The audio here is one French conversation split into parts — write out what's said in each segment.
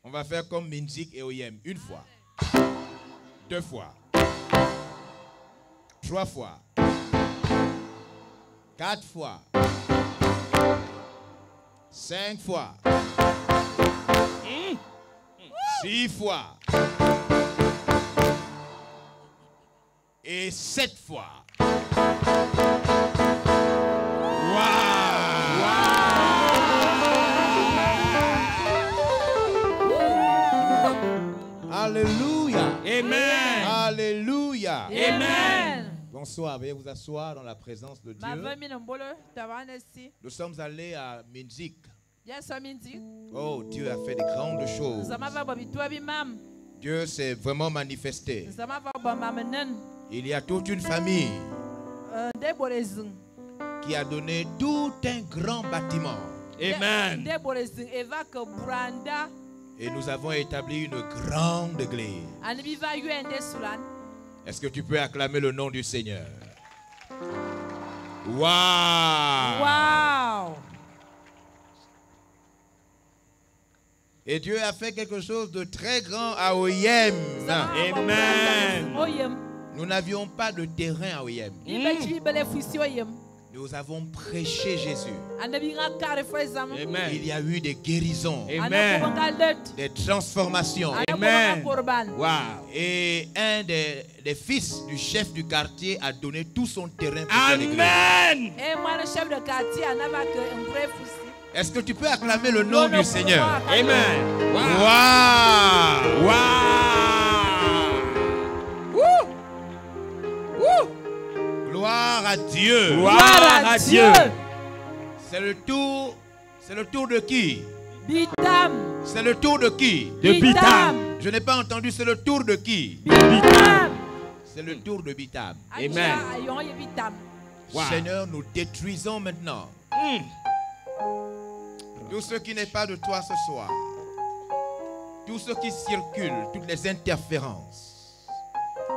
On va faire comme Minzik et Oyem. Une fois. 2 fois. 3 fois. 4 fois. 5 fois. 6 fois. Et 7 fois. Alléluia. Amen. Alléluia. Amen. Bonsoir, veuillez vous asseoir dans la présence de Dieu. Nous sommes allés à Minzik. Oh, Dieu a fait de grandes choses. Dieu s'est vraiment manifesté. Il y a toute une famille qui a donné tout un grand bâtiment. Amen. Et nous avons établi une grande église. Est-ce que tu peux acclamer le nom du Seigneur? Waouh! Wow! Et Dieu a fait quelque chose de très grand à Oyem. Amen. Nous n'avions pas de terrain à Oyem. Nous avons prêché Jésus. Amen. Il y a eu des guérisons, Amen. des transformations. Amen. Wow. Et un des fils du chef du quartier a donné tout son terrain pour faire l'église. Amen. Est-ce que tu peux acclamer le nom du Seigneur? Amen. Wow. Wow. Gloire à Dieu. Gloire à Dieu. C'est le tour de qui? Bitam. C'est le tour de qui? De Bitam. Je n'ai pas entendu, c'est le tour de qui? Bitam. C'est le tour de Bitam. Amen. Wow. Seigneur, nous détruisons maintenant tout ce qui n'est pas de toi ce soir. Tout ce qui circule, toutes les interférences.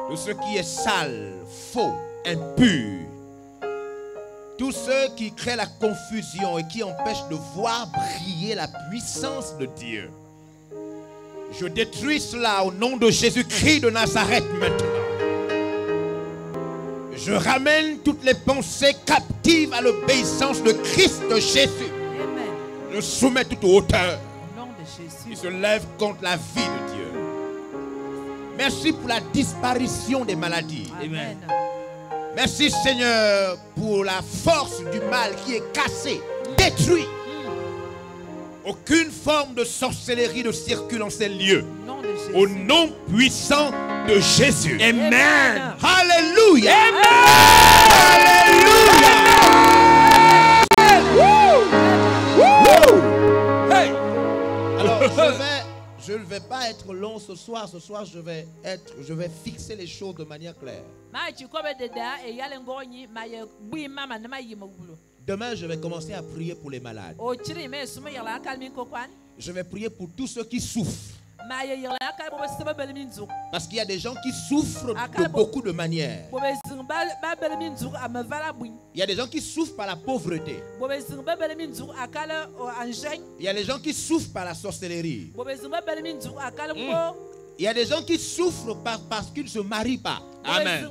Tout ce qui est sale, faux, impur. Tout ce qui crée la confusion et qui empêche de voir briller la puissance de Dieu. Je détruis cela au nom de Jésus-Christ de Nazareth maintenant. Je ramène toutes les pensées captives à l'obéissance de Christ Jésus. Je soumets toute hauteur qui se lève contre la vie de Dieu. Merci pour la disparition des maladies. Amen. Merci Seigneur pour la force du mal qui est cassée, détruite. Aucune forme de sorcellerie ne circule en ces lieux. Au nom puissant de Jésus. Amen. Alléluia. Alléluia. Hey. Alors je ne vais pas être long ce soir. Ce soir, je vais fixer les choses de manière claire. Demain, je vais commencer à prier pour les malades. Je vais prier pour tous ceux qui souffrent. Parce qu'il y a des gens qui souffrent de beaucoup de manières. Il y a des gens qui souffrent par la pauvreté. Il y a des gens qui souffrent par la sorcellerie. Il y a des gens qui souffrent parce qu'ils ne se marient pas. Amen.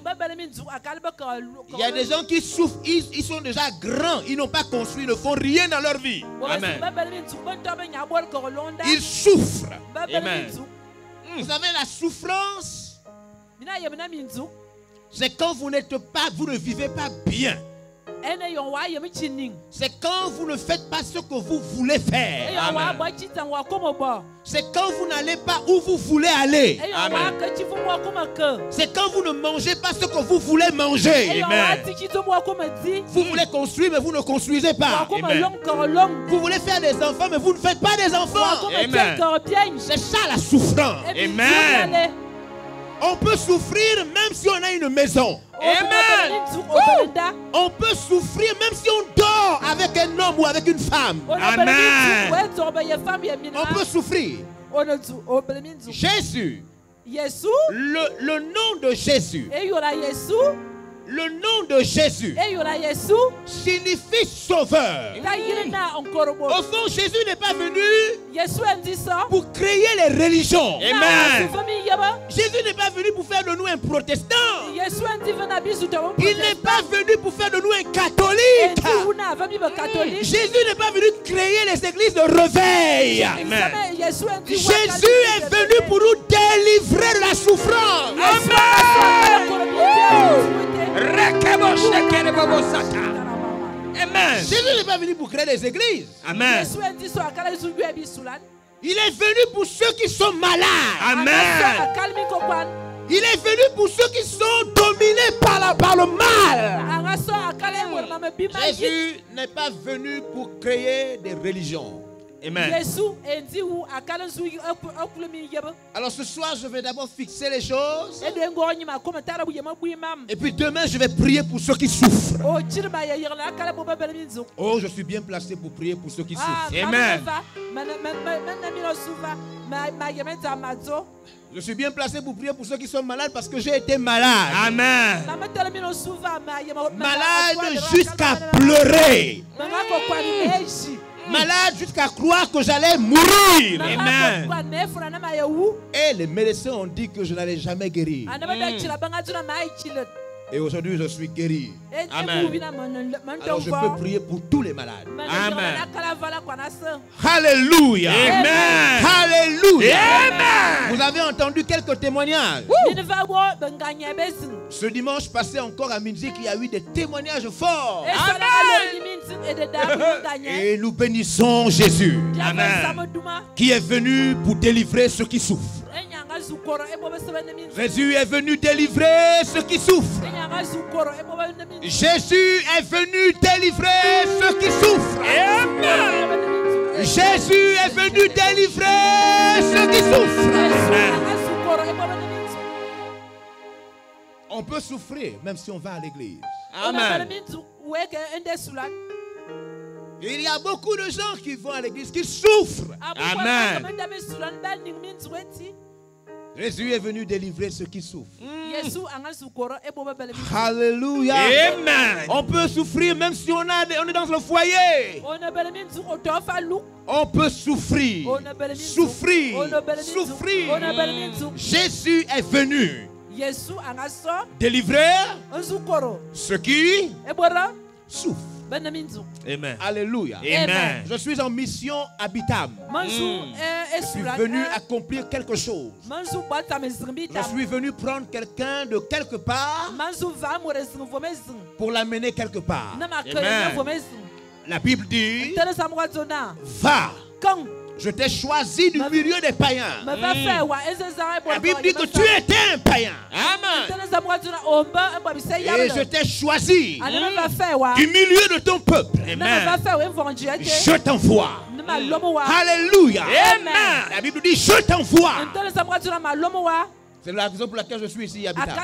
Il y a des gens qui souffrent, ils sont déjà grands, ils n'ont pas construit, ils ne font rien dans leur vie. Amen. Ils souffrent. Amen. Vous savez, la souffrance, c'est quand vous ne vivez pas bien. C'est quand vous ne faites pas ce que vous voulez faire. Amen. C'est quand vous n'allez pas où vous voulez aller. Amen. C'est quand vous ne mangez pas ce que vous voulez manger. Amen. Vous voulez construire mais vous ne construisez pas. Amen. Vous voulez faire des enfants mais vous ne faites pas des enfants. Amen. C'est ça la souffrance. Amen. On peut souffrir même si on a une maison. Amen. On peut souffrir même si on dort avec un homme ou avec une femme. Amen. On peut souffrir. Jésus, le nom de Jésus, Le nom de Jésus eyona Yesu signifie sauveur. ka yiri na nkorobo Au fond, Jésus n'est pas venu Yesu endi so pour créer les religions. Amen. Jésus n'est pas venu pour faire de nous un protestant. Yesu endi vena bisu to Il n'est pas venu pour faire de nous un catholique. una avami ba catholique Jésus n'est pas venu créer les églises de réveil. Amen. Yesu endi Jésus est venu pour nous délivrer de la souffrance. Amen. Jésus n'est pas venu pour créer des églises. Amen. Il est venu pour ceux qui sont malades. Amen. Il est venu pour ceux qui sont dominés par le mal. Jésus n'est pas venu pour créer des religions. Amen. Alors ce soir, je vais d'abord fixer les choses. Et puis demain, je vais prier pour ceux qui souffrent. Oh, je suis bien placé pour prier pour ceux qui souffrent. Amen. Je suis bien placé pour prier pour ceux qui sont malades parce que j'ai été malade. Amen. Malade jusqu'à pleurer. Malade jusqu'à croire que j'allais mourir. Amen. Et les médecins ont dit que je n'allais jamais guérir. Et aujourd'hui, je suis guéri. Amen. Alors je peux prier pour tous les malades. Amen. Alléluia. Amen. Alléluia. Amen. Vous avez entendu quelques témoignages. Ce dimanche passé encore à Minzik, il y a eu des témoignages forts. Et nous bénissons Jésus Amen. qui est venu pour délivrer ceux qui souffrent. Jésus est venu délivrer ceux qui souffrent. Jésus est venu délivrer ceux qui souffrent. Amen. Jésus est venu délivrer ceux qui souffrent. On peut souffrir même si on va à l'église. Amen. Il y a beaucoup de gens qui vont à l'église qui souffrent. Amen. Jésus est venu délivrer ceux qui souffrent. Alléluia. Amen. On peut souffrir même si on est dans le foyer. On peut souffrir. Souffrir. Souffrir. Jésus est venu délivrer ceux qui souffrent. Amen. Alléluia. Amen. Je suis en mission habitable. Je suis venu accomplir quelque chose. Je suis venu prendre quelqu'un de quelque part pour l'amener quelque part. Amen. La Bible dit, va. Je t'ai choisi du milieu des païens. La Bible dit que tu étais un païen. Amen. Et je t'ai choisi du milieu de ton peuple. Amen. Je t'envoie. Alléluia. Amen. La Bible dit, je t'envoie. C'est la raison pour laquelle je suis ici habitable.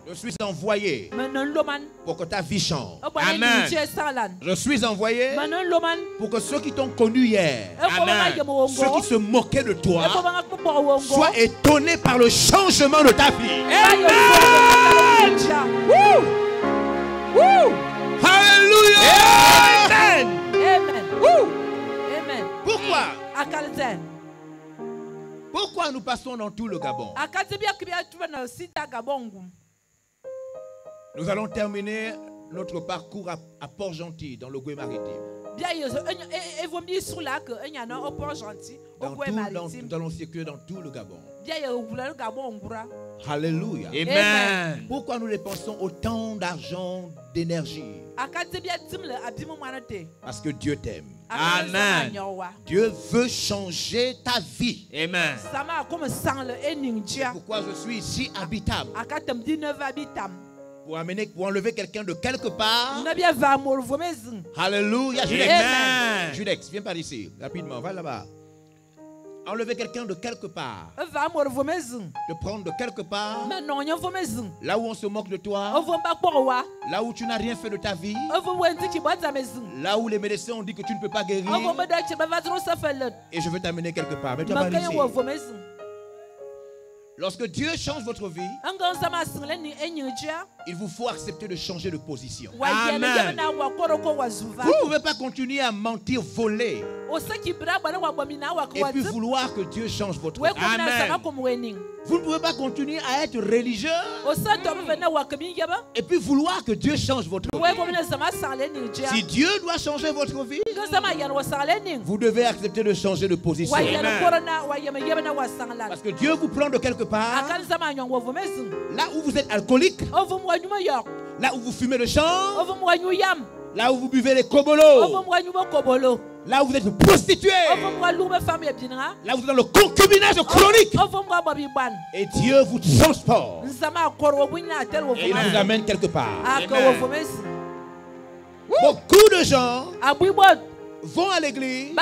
Je suis envoyé pour que ta vie change. Amen. Je suis envoyé pour que ceux qui t'ont connu hier, Amen, ceux qui se moquaient de toi, soient étonnés par le changement de ta vie. Amen. Woo! Woo! Alléluia! Amen. Amen. Pourquoi? Amen. Pourquoi nous passons dans tout le Gabon? Nous allons terminer notre parcours à Port-Gentil, dans le Goué-Maritime. Nous allons circuler dans tout le Gabon. Alléluia. Amen. Pourquoi nous dépensons autant d'argent, d'énergie? Parce que Dieu t'aime. Amen. Dieu veut changer ta vie. Amen. C'est pourquoi je suis ici habitable. Pour enlever quelqu'un de quelque part. Alléluia. Amen. Judex, viens par ici. Rapidement, va là-bas. Enlever quelqu'un de quelque part. Te prendre de quelque part. Là où on se moque de toi. Là où tu n'as rien fait de ta vie. Là où les médecins ont dit que tu ne peux pas guérir. Et je veux t'amener quelque part. Mets-toi par ici. Lorsque Dieu change votre vie, il vous faut accepter de changer de position. Amen. Vous ne pouvez pas continuer à mentir, voler, et puis vouloir que Dieu change votre vie. Amen. Vous ne pouvez pas continuer à être religieux, et puis vouloir que Dieu change votre vie. Si Dieu doit changer votre vie, vous devez accepter de changer de position. Parce que Dieu vous prend de quelque part, là où vous êtes alcoolique, là où vous fumez le chanvre, là où vous buvez les kobolos, là où vous êtes prostitué, là où vous êtes dans le concubinage chronique, et Dieu vous transporte et il vous amène quelque part. Amen. Beaucoup de gens vont à l'église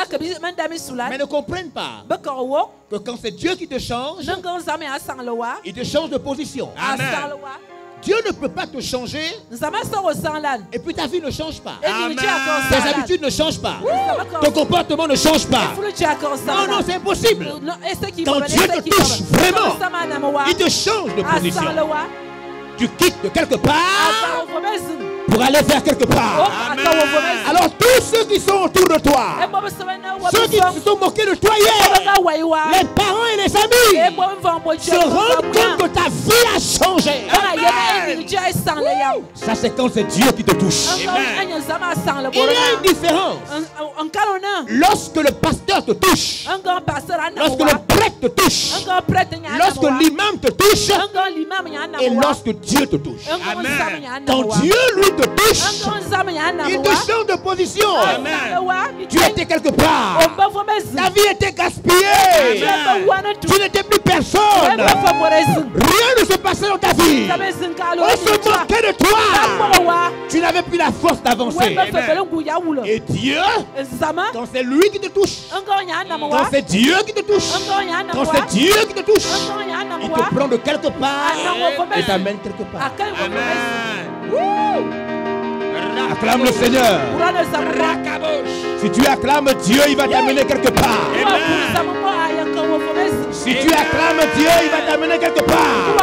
mais ne comprennent pas que quand c'est Dieu qui te change, il te change de position. Amen. Dieu ne peut pas te changer et puis ta vie ne change pas. Amen. Tes habitudes ne changent pas. Ton comportement ne change pas. Non, non, c'est impossible. Quand Dieu te touche vraiment, il te change de position. Tu quittes de quelque part pour aller vers quelque part. Amen. Alors tous ceux qui sont autour de toi, ceux qui se sont moqués de toi hier, les parents et les amis, se rendent compte que ta vie a changé. Ça c'est quand c'est Dieu qui te touche. Il y a une différence. Lorsque le pasteur te touche, lorsque le prêtre te touche, lorsque l'imam te touche, et lorsque Dieu te touche. Amen. Quand Dieu lui te touche, il te change de position. Amen. Tu étais quelque part, ta vie était gaspillée, tu n'étais plus personne, rien ne se passait dans ta vie, on se moquait de toi, tu n'avais plus la force d'avancer. Et Dieu, quand c'est lui qui te touche, quand c'est Dieu qui te touche, quand c'est Dieu qui te touche, il te prend de quelque part et t'amène quelque part. Amen. Acclame le Seigneur. Si tu acclames Dieu, il va t'amener quelque part. Si tu acclames Dieu, il va t'amener quelque part.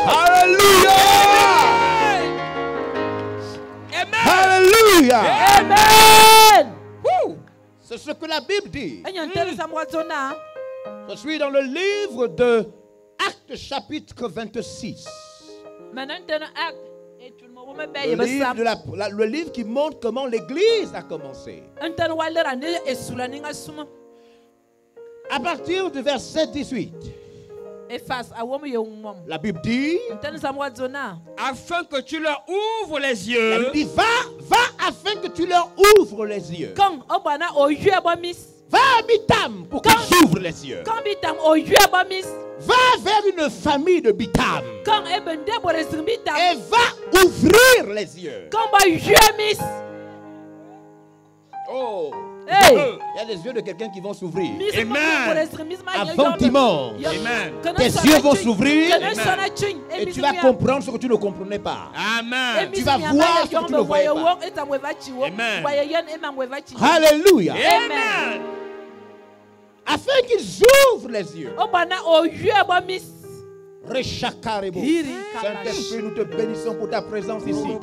Alléluia. Alléluia. Amen. C'est ce que la Bible dit. Je suis dans le livre de Actes chapitre 26. Le livre qui montre comment l'église a commencé. À partir du verset 18, la Bible dit, Afin que tu leur ouvres les la yeux. Bible dit, va afin que tu leur ouvres les yeux. Va à Bitam pour qu'ils ouvrent les yeux. Va vers une famille de Bitam et va ouvrir les yeux. Oh, Hey. il y a les yeux de quelqu'un qui vont s'ouvrir. Amen. Avant dimanche, Amen. tes yeux vont s'ouvrir et et tu vas comprendre ce que tu ne comprenais pas. Amen. Tu vas voir ce que tu ne voyais pas. Amen. Alléluia. Amen. Afin qu'ils ouvrent les yeux. Rechakarebo. Saint-Esprit, nous te bénissons pour ta présence ici.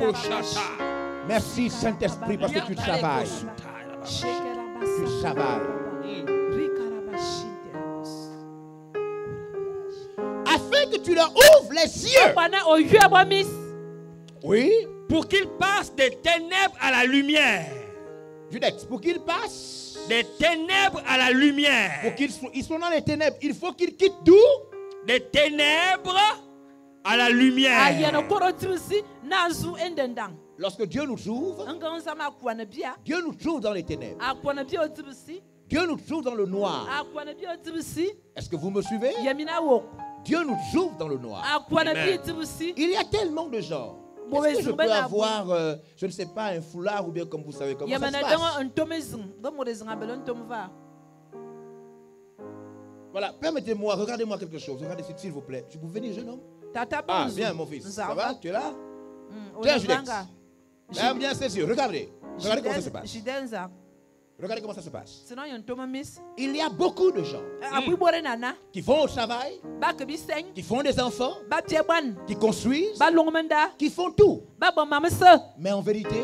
Merci Saint-Esprit parce que tu travailles. Tu travailles. Afin que tu leur ouvres les yeux. Oui. Pour qu'ils passent des ténèbres à la lumière. Judex, pour qu'ils passent Des ténèbres à la lumière. pour qu'ils soient dans les ténèbres, il faut qu'ils quittent d'où? Des ténèbres à la lumière. Lorsque Dieu nous trouve, Dieu nous trouve dans les ténèbres. Dieu nous trouve dans le noir. Est-ce que vous me suivez? Dieu nous trouve dans le noir. Il y a tellement de gens. Est-ce que je peux avoir, je ne sais pas, un foulard ou bien comme vous savez comment ça se passe? Voilà, permettez-moi, regardez-moi quelque chose. Regardez s'il vous plaît. Je peux venir, jeune homme? Ah, viens mon fils. Ça va? Tu es là? Tiens, Judex. Ferme bien ses yeux. Regardez. Regardez comment ça se passe. Regardez comment ça se passe. Sinon, il y a un tome miss. Il y a beaucoup de gens Après, boire nana. qui vont au travail, Ba que biseng. qui font des enfants, Ba piebwan. qui construisent, Ba longmenda. qui font tout. Ba bon maman se. Mais en vérité,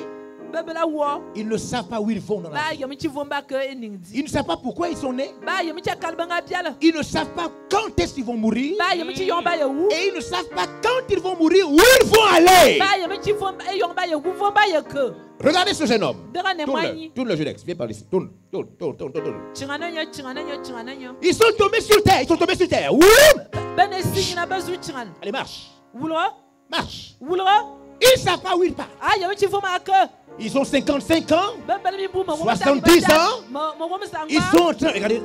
Ba bela wo. ils ne savent pas où ils vont dans la Ba vie. yomi chi vomba que eningdi. Ils ne savent pas pourquoi ils sont nés. Ba yomi chi kalbanga piala. Ils ne savent pas quand est-ce qu'ils vont mourir. Ba yomi chi yomba ye wu. Et ils ne savent pas quand ils vont mourir, où ils vont aller. Ba yomi chi vomba yomba ye wu vomba ye que. Regardez ce jeune homme. Dera ne Tourne-le, moigni. tourne le jeune ex. Viens par ici. Tourne. Chingananyo, chingananyo, chingananyo. Ils sont tombés sur terre. Ils sont tombés sur terre. Ouh! Ben esi na bezu chingan. Allez, marche. Wulo. Marche. Wulo. Ils ne savent pas où ils partent. Ah yomi chi vomba que. Ils ont 55 ans. Ben ben mi bu mo 70 ans. Mo wo msa. Ils sont en train. Regardez.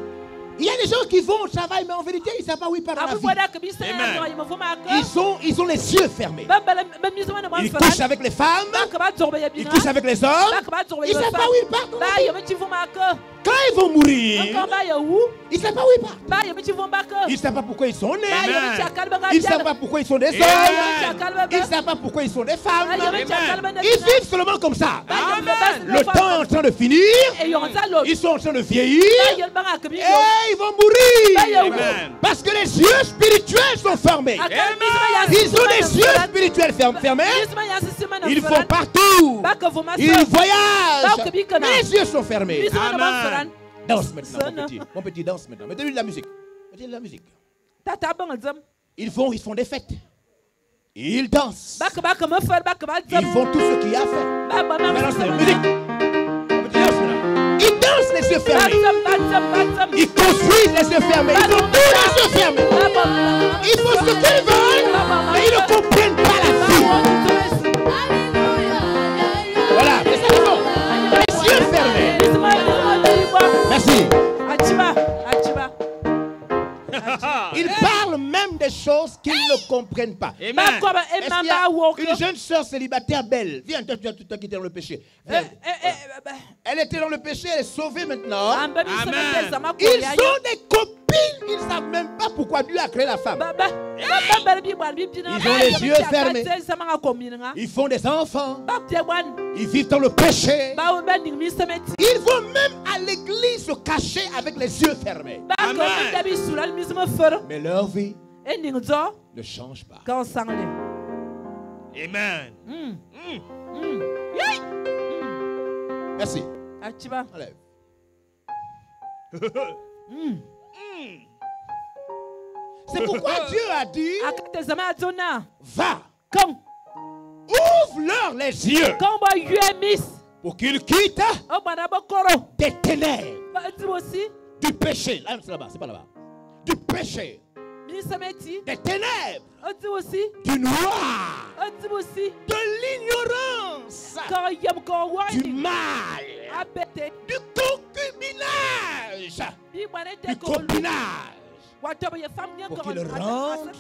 Il y a des gens qui vont au travail, mais en vérité, ils ne savent pas où ils partent dans la Abu vie. boda que biseng no yo mo vomba que. Ils ont les yeux fermés. Ben ben mi zo na mo Ils fara. couchent avec les femmes. Ba que ba zorbe ye Ils bina. couchent avec les hommes. Ba que ba zorbe Ils ye. ne savent pas où ils partent dans la Ba vie. yomi chi vomba que. Quand ils vont mourir, Encore ba ye wu. ils ne savent pas où ils partent. Ba yomi chi vomba que. Ils ne savent pas pourquoi ils sont nés. Ba yomi chi kalbanga Ils ne savent piala. pas pourquoi ils sont des hommes. Ils ne savent pas pourquoi ils sont des femmes. Ba yomi chi kalbanga. Ils vivent seulement comme ça. Amen. Le temps est en train de finir. Et yon za lo. Ils sont en train de vieillir. Ba yon banga que bi yo. Et ils vont mourir. Amen. Parce que les yeux spirituels sont fermés. Ils ont les yeux spirituels fermés. Ils vont partout. Ils voyagent. Mais les yeux sont fermés. Amen. Danse maintenant, mon petit. Mon petit, danse maintenant. Mettez-lui de la musique. Mettez-lui de la musique. Tata banga zam. Ils font des fêtes. Ils dansent. Ba que me faire ba que ba Ils zam. font tout ce qu'il y a à faire. Ba ba Maintenant, c'est la musique. Mon petit, danse maintenant. Ils dansent les yeux Ba fermés. zam. Ils construisent les yeux fermés. Ils ont tous les yeux fermés. Ils font ce qu'ils veulent, mais ils ne comprennent pas la vie. Voilà, c'est ça qu'ils font. Les yeux fermés. Merci. Achiba. Ils parlent même des choses qu'ils ne comprennent pas. Amen. Ba ko ba e Est-ce qu'il y mamba wo. a une jeune sœur célibataire belle? Viens, toi qui étais dans le péché. Viens. Elle était dans le péché, elle est sauvée maintenant. Amba bi se zama ko Ils ya. sont des copines, ils ne savent même pas pourquoi Dieu a créé la femme. Ils ont les yeux fermés. Ils font des enfants, ils vivent dans le péché. Ils vont même à l'église se cacher avec les yeux fermés. Mais leur vie ne change pas. Amen. Merci. Enlève. C'est pourquoi Dieu a dit, va, ouvre-leur les yeux pour qu'ils quittent des ténèbres, du péché. Là, c'est là-bas, c'est pas là-bas. Du péché, des ténèbres, du noir, de l'ignorance, du mal, du concubinage, du copinage, pour qu'ils rentrent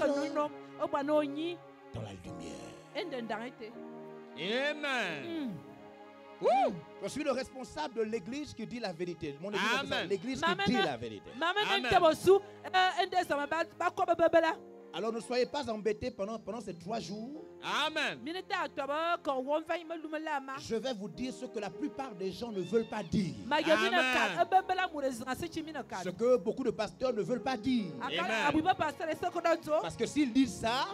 dans la lumière. Amen. Je suis le responsable de l'église qui dit la vérité. Mon église, Amen. l'église qui dit la vérité. Alors ne soyez pas embêtés pendant ces 3 jours. Amen. Je vais vous dire ce que la plupart des gens ne veulent pas dire. Ce que beaucoup de pasteurs ne veulent pas dire. Parce que s'ils disent ça,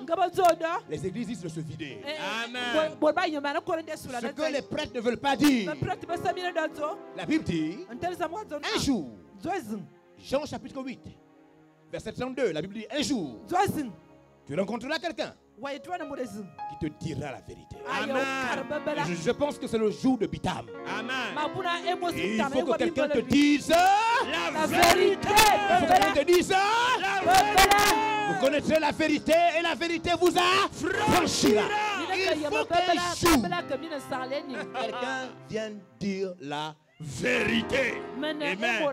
les églises disent de se vider. Amen. Ce que les prêtres ne veulent pas dire. La Bible dit, un jour, Jean chapitre 8, verset 32, la Bible dit, un jour, tu rencontreras quelqu'un qui te dira la vérité. Amen. Je pense que c'est le jour de Bitam. Amen. Il faut que quelqu'un te dise La vérité. Il faut que quelqu'un te dise La vérité. vous connaîtrez la vérité et la vérité vous affranchira. Il faut qu'un jour, quelqu'un vienne dire la vérité. Amen.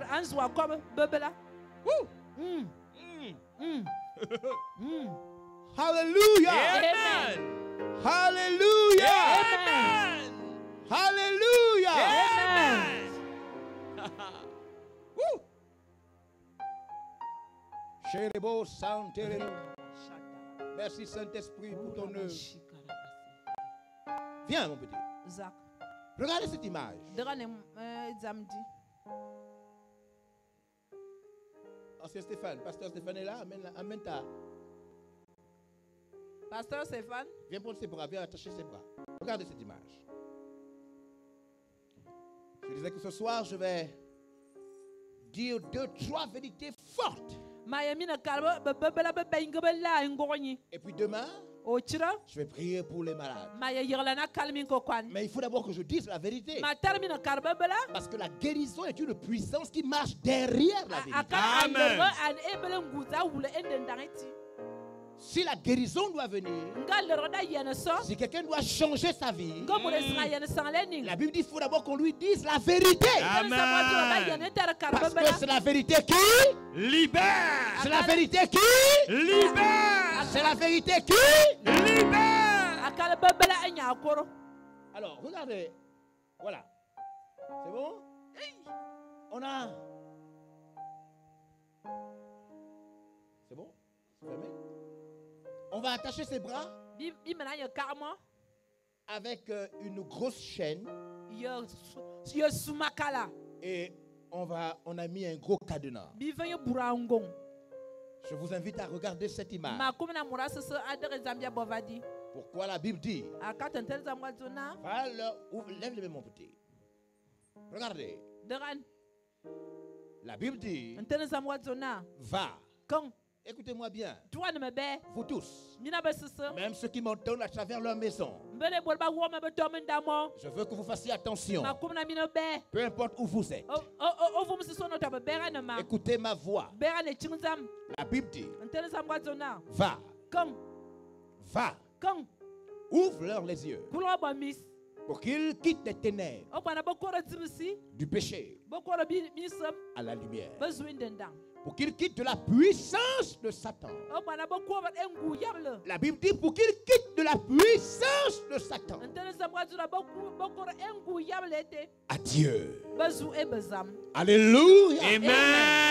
Hallelujah. Amen. Hallelujah. Amen. Hallelujah. Amen. Chérebo, Santereno. Merci Saint-Esprit pour ton œuvre. Viens mon petit. Regardez cette image. Ancien Stéphane, pasteur Stéphane est là, amène ta. Pasteur Stéphane. Viens prendre ses bras, viens attacher ses bras. Regardez cette image. Je disais que ce soir, je vais dire 2, 3 vérités fortes. Et puis demain, je vais prier pour les malades. Mais il faut d'abord que je dise la vérité. Parce que la guérison est une puissance qui marche derrière la vérité. Amen. Si la guérison doit venir, si quelqu'un doit changer sa vie, la Bible dit qu'il faut d'abord qu'on lui dise la vérité. Amen. Parce que c'est la vérité qui libère. C'est la vérité qui libère. C'est la vérité qui libère. Alors, regardez. Voilà. C'est bon? On a... C'est bon? C'est fermé? On va attacher ses bras avec une grosse chaîne. Et on a mis un gros cadenas. Je vous invite à regarder cette image. Pourquoi la Bible dit? Lève les mains, mon petit. Regardez. La Bible dit, va. Écoutez-moi bien. Vous tous. Même ceux qui m'entendent à travers leur maison. Je veux que vous fassiez attention. Peu importe où vous êtes. Écoutez ma voix. La Bible dit, va. Va. Ouvre-leur les yeux. Pour qu'ils quittent les ténèbres du péché à la lumière. Pour qu'ils quittent de la puissance de Satan. La Bible dit pour qu'ils quittent de la puissance de Satan. À Dieu. Alléluia. Amen.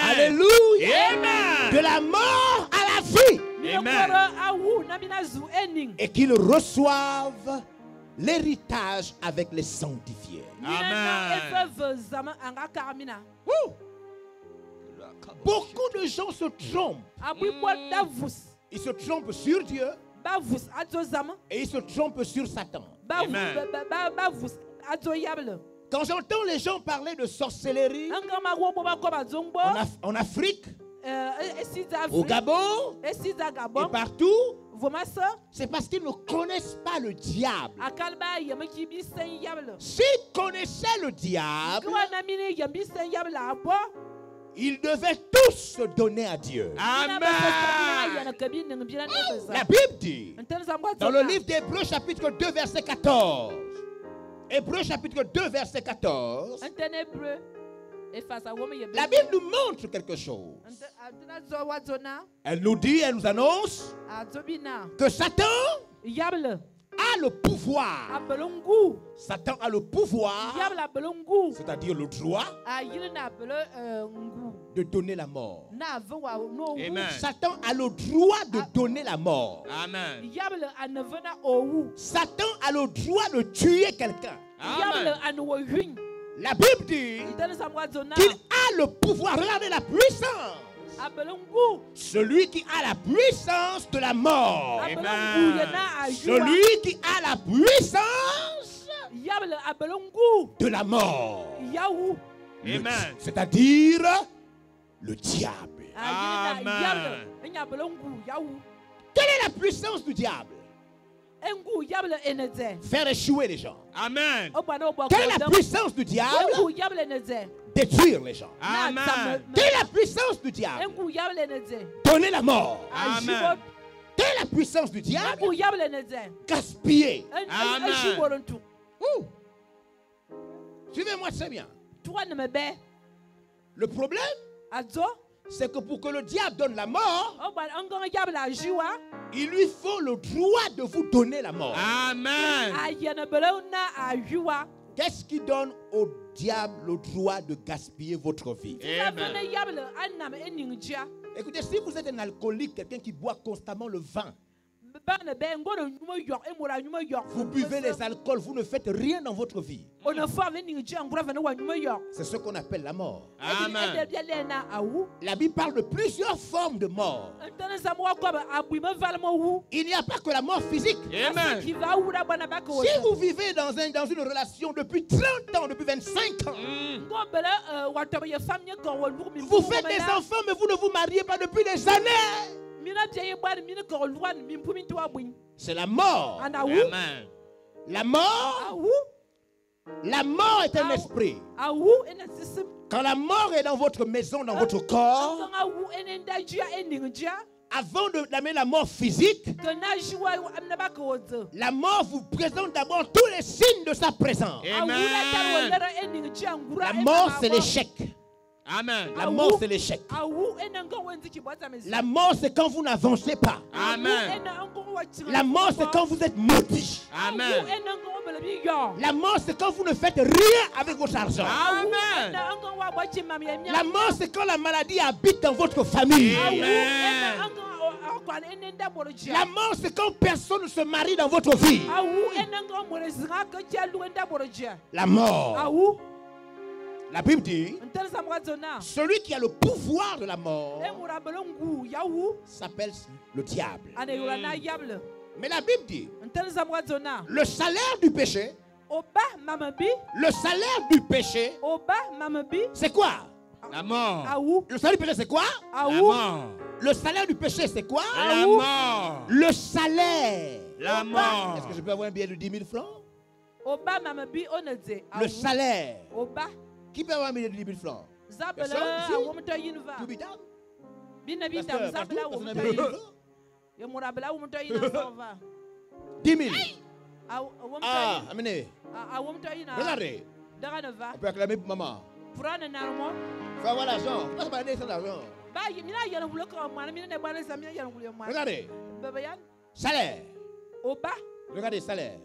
Alléluia. Amen. De la mort à la vie. Amen. Et qu'ils reçoivent l'héritage avec les sanctifiés. Amen. Beaucoup de gens se trompent. Ils se trompent sur Dieu et ils se trompent sur Satan. Amen. Quand j'entends les gens parler de sorcellerie en Afrique, au Gabon et partout, c'est parce qu'ils ne connaissent pas le diable. S'ils connaissaient le diable, ils devaient tous se donner à Dieu. Amen. La Bible dit, dans le livre d'Hébreux chapitre 2 verset 14, Hébreux chapitre 2 verset 14, la Bible nous montre quelque chose. Elle nous dit, elle nous annonce que Satan a le pouvoir. Satan a le pouvoir, c'est-à-dire le droit de donner la mort. Amen. Satan a le droit de donner la mort. Amen. Satan a le droit de tuer quelqu'un. Amen. La Bible dit qu'il a le pouvoir. Regardez la puissance. Celui qui a la puissance de la mort. Amen. Celui qui a la puissance de la mort. Amen. C'est-à-dire le diable. Amen. Quelle est la puissance du diable? Faire échouer les gens. Amen. Quelle est la puissance du diable? Détruire les gens. Amen. Quelle est la puissance du diable? Donner la mort. Amen. Quelle est la puissance du diable? Gaspiller. Amen. Ouh. Suivez-moi très bien. Le problème, c'est que pour que le diable donne la mort, il lui faut le droit de vous donner la mort. Amen. Qu'est-ce qui donne au diable le droit de gaspiller votre vie? Amen. Écoutez, si vous êtes un alcoolique, quelqu'un qui boit constamment le vin, Vous buvez les alcools, vous ne faites rien dans votre vie. C'est ce qu'on appelle la mort. Amen. La Bible parle de plusieurs formes de mort. Il n'y a pas que la mort physique. Amen. Si vous vivez dans une relation depuis 30 ans, depuis 25 ans, vous faites des enfants, mais vous ne vous mariez pas depuis des années. C'est la mort. Amen. La mort est un esprit. Quand la mort est dans votre maison, dans votre corps, avant d'amener la mort physique, la mort vous présente d'abord tous les signes de sa présence. Amen. La mort, c'est l'échec. Amen. La mort, c'est l'échec. La mort, c'est quand vous n'avancez pas. Amen. La mort, c'est quand vous êtes maudit. Amen. La mort, c'est quand vous ne faites rien avec votre argent. Amen. La mort, c'est quand la maladie habite dans votre famille. Amen. La mort, c'est quand personne ne se marie dans votre vie. La mort. La Bible dit, celui qui a le pouvoir de la mort s'appelle le diable. Mais la Bible dit, le salaire du péché, c'est quoi? La mort. Le salaire du péché, c'est quoi? La mort. Le salaire du péché, c'est quoi? La mort. Le salaire. La mort. Est-ce que je peux avoir un billet de 10 000 francs? Le salaire. Qui peut avoir un billet de 10 000 francs? Personne ici? Tout bitable? Pasteur, partout, personne n'a un billet de 10 000 francs? 10 000. Ah, amenez. Regardez. On peut acclamer pour maman. Il faut avoir l'argent. Il ne faut pas se balader sans l'argent. Regardez. Salaire. Regardez, salaire.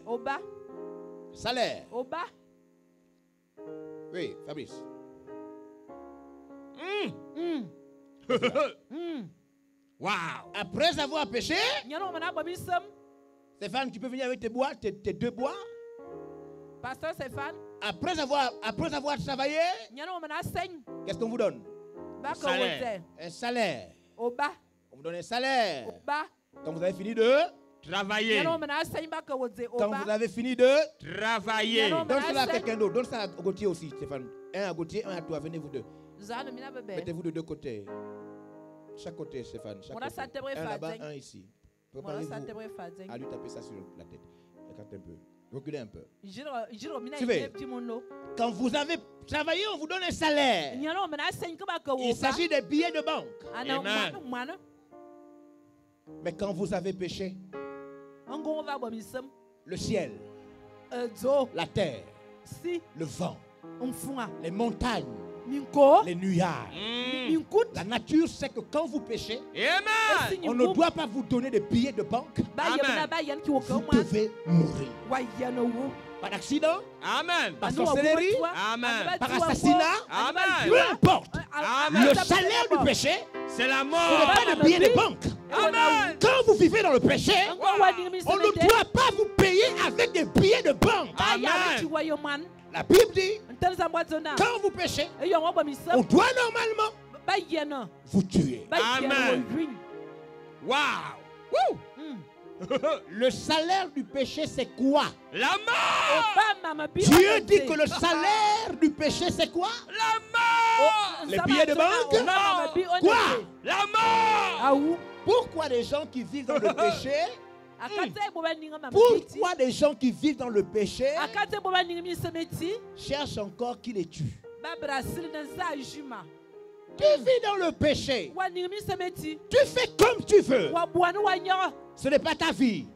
Salaire. Oui, Fabrice. Wow. Après avoir péché, Stéphane, tu peux venir avec tes bois, tes 2 bois. Pasteur Stéphane. Après avoir travaillé, qu'est-ce qu'on vous donne? Salaire. Un salaire. On vous donne un salaire. Quand vous avez fini de travailler. Quand vous avez fini de travailler. Donne cela à quelqu'un d'autre. Donne ça à Gauthier aussi, Stéphane. Un à Gauthier, un à toi. Venez vous deux. Mettez-vous de 2 côtés. Chaque côté, Stéphane. Chaque côté. Un là-bas, un ici. Préparez-vous à lui taper ça sur la tête. Écartez un peu. Reculez un peu. Suivez. Quand vous avez travaillé, on vous donne un salaire. Il s'agit des billets de banque. Amen. Mais quand vous avez péché, le ciel, la terre, le vent, les montagnes, les nuages, la nature sait que quand vous péchez, Amen. on ne doit pas vous donner des billets de banque. Vous devez mourir. Par accident, Amen. par sorcellerie, Amen. par assassinat, Amen. peu importe. Amen. Le salaire du péché, C'est la ce n'est mort. pas des billets de banque. Amen. Quand vous vivez dans le péché, on ne doit pas vous payer avec des billets de banque. Amen. La Bible dit, quand vous péchez, on doit normalement vous tuer. Amen. Wow. Woo. Le salaire du péché, c'est quoi? La mort. Dieu dit que le salaire du péché, c'est quoi? La mort. Les billets de banque? Quoi? La mort. Pourquoi les gens qui vivent dans le péché? Pourquoi les gens qui vivent dans le péché cherchent encore qui les tue? Tu vis dans le péché. Tu fais comme tu veux. Ce n'est pas ta vie.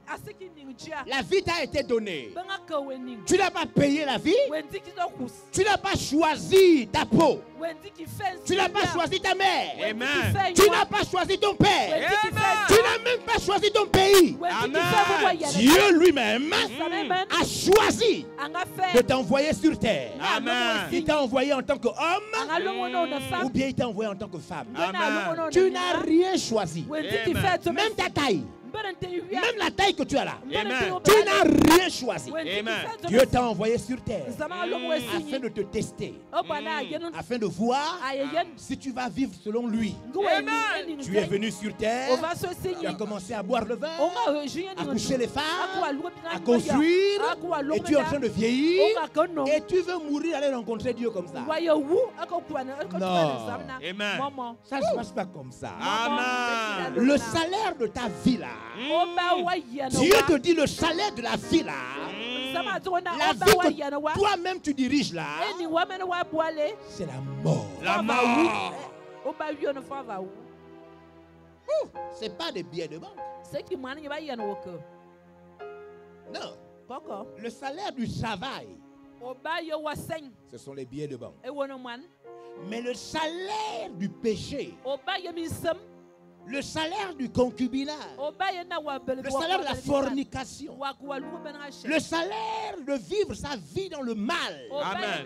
La vie t'a été donnée. Tu n'as pas payé la vie. Tu n'as pas choisi ta peau. Tu n'as pas choisi ta mère. Amen. Tu n'as pas choisi ton père. Tu n'as même pas choisi ton pays. Amen. Dieu lui-même a choisi de t'envoyer sur terre. Amen. Il t'a envoyé en tant qu'homme ou bien il t'a envoyé en tant que femme. Amen. Tu n'as rien choisi. Amen. Même ta taille. Même la taille que tu as là, Amen. tu n'as rien choisi. Amen. Dieu t'a envoyé sur terre afin de te tester, afin de voir si tu vas vivre selon lui. Amen. Tu es venu sur terre, tu as commencé à boire le vin, à coucher les femmes, à construire, et tu es en train de vieillir, et tu veux mourir, aller rencontrer Dieu comme ça. Non. Amen. Ça ne se passe pas comme ça. Amen. Le salaire de ta vie là, Dieu te dit le salaire de la vie là, la vie que toi-même tu diriges là, c'est la mort. La mort. C'est pas des billets de banque. Non. Le salaire du travail, ce sont les billets de banque. Mais le salaire du péché, le salaire du concubinage, le salaire de la fornication, le salaire de vivre sa vie dans le mal, Amen.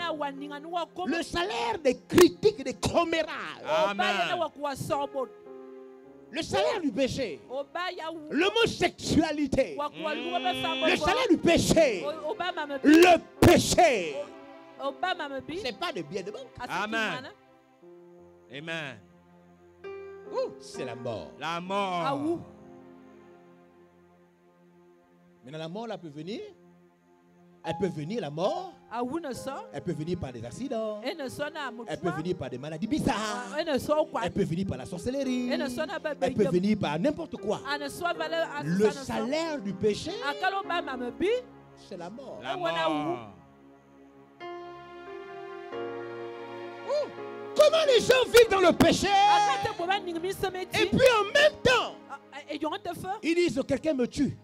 le salaire des critiques et des commérages, Amen. le salaire du péché, l'homosexualité, le salaire du péché, le péché, c'est pas des billets de banque. Amen. Amen. C'est la mort. La mort. Maintenant, la mort, là, peut venir. Elle peut venir, la mort. Elle peut venir par des accidents. Elle peut venir par des maladies bizarres. Elle peut venir par la sorcellerie. Elle peut venir par n'importe quoi. Le salaire du péché, c'est la mort. La mort. Comment les gens vivent dans le péché et puis en même temps, ils disent quelqu'un me tue.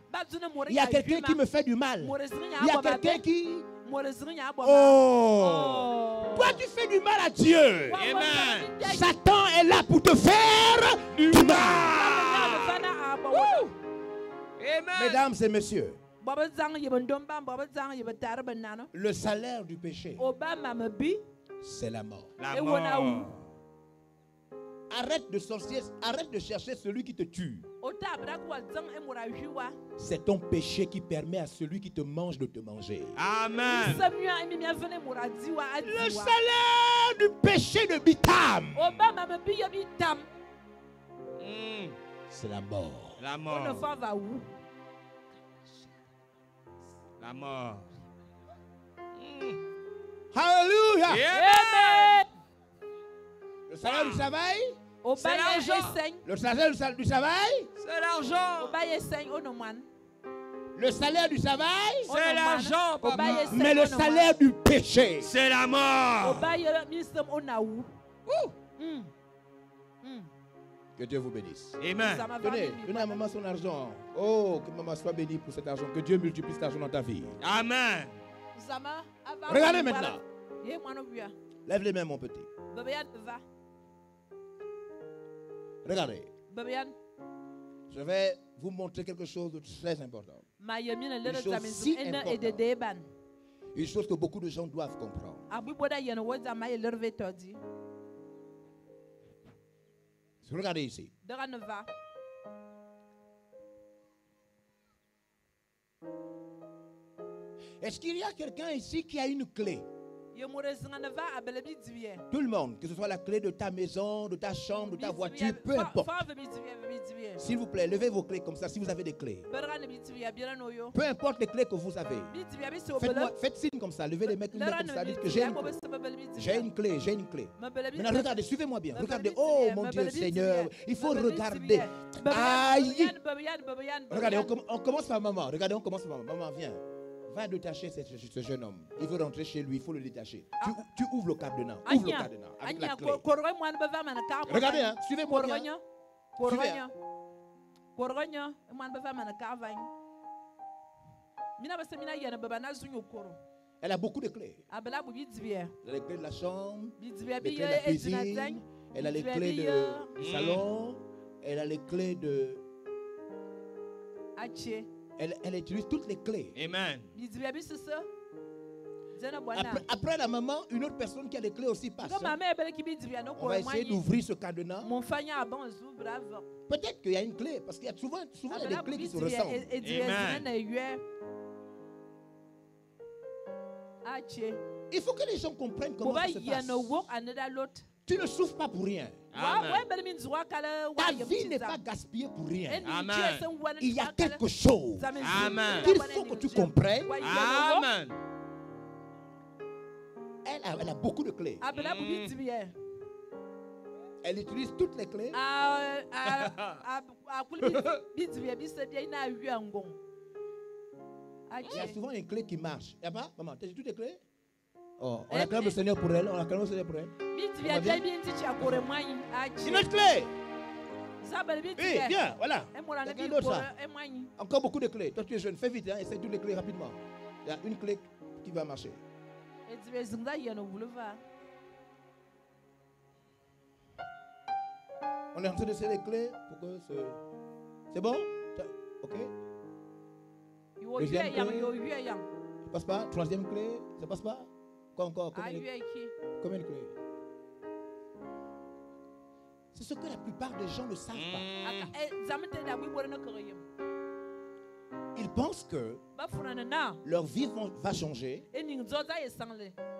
Il y a quelqu'un qui me fait du mal. Il y a quelqu'un qui... Oh! Toi tu fais du mal à Dieu. Amen. Satan est là pour te faire du mal. Amen. Mesdames et messieurs, le salaire du péché, c'est la mort. La mort. Arrête de sorcier, arrête de chercher celui qui te tue. C'est ton péché qui permet à celui qui te mange de te manger. Amen. Le salaire du péché de Bitam, c'est la mort. La mort. La mort. Alléluia. Amen. Le salaire du travail, c'est l'argent. le salaire du travail, C'est l'argent. le salaire du travail, C'est l'argent, papa. mais le salaire du péché, C'est la mort. que Dieu vous bénisse. Amen. Donnez à maman son argent. Oh, que maman soit bénie pour cet argent. Que Dieu multiplie cet argent dans ta vie. Amen. Regardez maintenant. Lève les mains, mon petit. Regardez. Je vais vous montrer quelque chose de très important. Une chose si importante. Une chose que beaucoup de gens doivent comprendre. Regardez ici. Est-ce qu'il y a quelqu'un ici qui a une clé? Tout le monde, que ce soit la clé de ta maison, de ta chambre, de ta voiture, peu importe. S'il vous plaît, levez vos clés comme ça si vous avez des clés. Peu importe les clés que vous avez. Faites signe comme ça, levez les mains comme ça, dites que j'ai une clé. J'ai une clé. Maintenant regardez, suivez-moi bien. Regardez, oh mon Dieu Seigneur, il faut regarder. Aïe. Regardez, on commence par maman. Regardez, on commence par maman. Maman, viens. Va détacher ce jeune homme. Il veut rentrer chez lui, il faut le détacher. Tu ouvres le cadenas. Ouvre le cadenas avec la clé. Regardez, hein, suivez-moi bien. Suivez, Elle a beaucoup de clés. Elle a les clés de la chambre, les clés de la cuisine, elle a les clés du salon, elle a les clés de... Elle utilise toutes les clés. Amen. Après la maman, une autre personne qui a les clés aussi passe. On va essayer d'ouvrir ce cadenas. Peut-être qu'il y a une clé, parce qu'il y a souvent il y a des clés qui se ressemblent. Il faut que les gens comprennent comment ça se passe. Tu ne souffres pas pour rien. Amen. Ta vie n'est pas gaspillée pour rien. Amen. Il y a quelque chose Amen. qu'il faut que tu comprennes. Amen. Elle a beaucoup de clés. Elle utilise toutes les clés. Il y a souvent une clé qui marche. Il n'y a pas? Maman, tu as toutes les clés? Oh, on acclame le Seigneur pour elle. On acclame le Seigneur pour elle. Une autre clé. Oui, bien, voilà. Encore beaucoup de clés. Toi, tu es jeune. Fais vite, hein. Essaye toutes les clés rapidement. Il y a une clé qui va marcher. On est en train d'essayer les clés pour que ce... C'est bon? Ok. Deuxième clé. Ça passe pas. Troisième clé. Ça passe pas. Quoi encore? Combien de clés? C'est ce que la plupart des gens ne savent pas. Ils pensent que leur vie va changer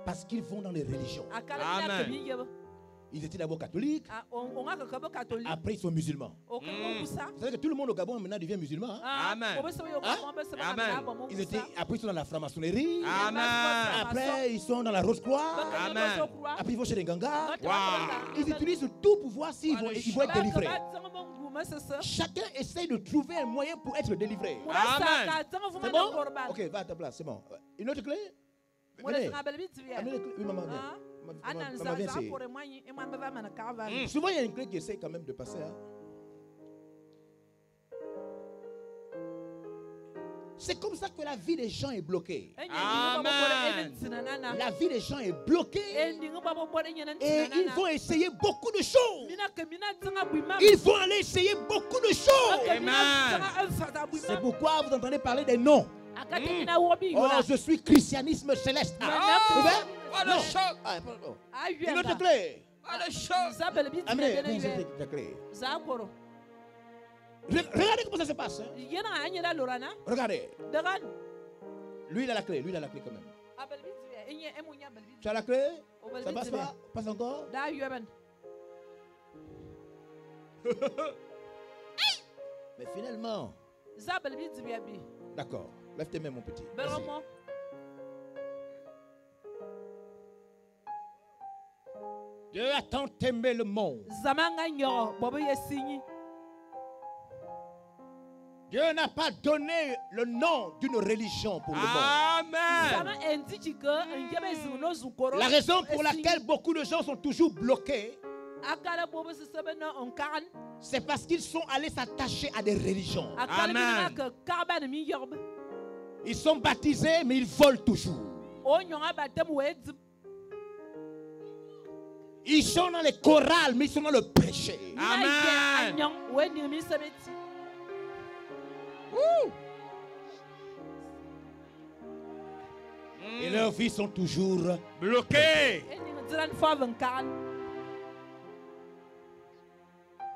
parce qu'ils vont dans les religions. Amen. Ils étaient d'abord catholiques, après ils sont musulmans. C'est-à-dire que tout le monde au Gabon maintenant devient musulman. Hein? Amen. Amen. Après ils sont dans la franc-maçonnerie. Amen. Après ils sont dans la Rose-Croix. Amen. Après ils vont chez les gangas. Wow. Ils utilisent tout pour voir s'ils vont être délivrés. Chacun essaye de trouver un moyen pour être délivré. Amen. C'est bon? Ok, va à ta place, c'est bon. Une autre clé? Venez. Amenez les clés. Oui, maman, viens. Maman, viens essayer. Souvent, il y a une clé qui essaie quand même de passer. Hein. C'est comme ça que la vie des gens est bloquée. Amen. La vie des gens est bloquée. Et ils vont essayer beaucoup de choses. Ils vont aller essayer beaucoup de choses. Amen. C'est pourquoi vous entendez parler des noms. Oh, je suis christianisme céleste. What a shock. Une autre clé. What a shock. Amenez la clé. Regardez comment ça se passe. Hein? Regardez. Lui, il a la clé. Lui, il a la clé quand même. Tu as la clé? Ça passe pas? Passe encore? Mais finalement. D'accord. Lève tes mains, mon petit. Merci. Dieu a tant aimé le monde. Dieu n'a pas donné le nom d'une religion pour le monde. Amen. La raison pour laquelle beaucoup de gens sont toujours bloqués, c'est parce qu'ils sont allés s'attacher à des religions. Amen. Ils sont baptisés, mais ils volent toujours. Ils sont dans les chorales, mais ils sont dans le péché. Amen. Et leurs vies sont toujours bloquées.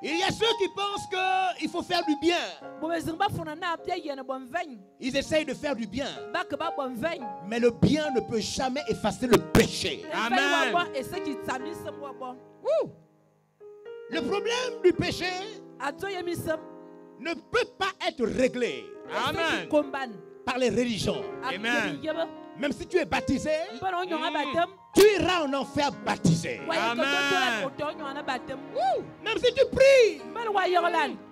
Il y a ceux qui pensent qu'il faut faire du bien. Ils essayent de faire du bien. Mais le bien ne peut jamais effacer le péché. Amen. Le problème du péché ne peut pas être réglé par les religions. Amen. Même si tu es baptisé, tu iras en enfer baptisé. Amen. Même si tu pries,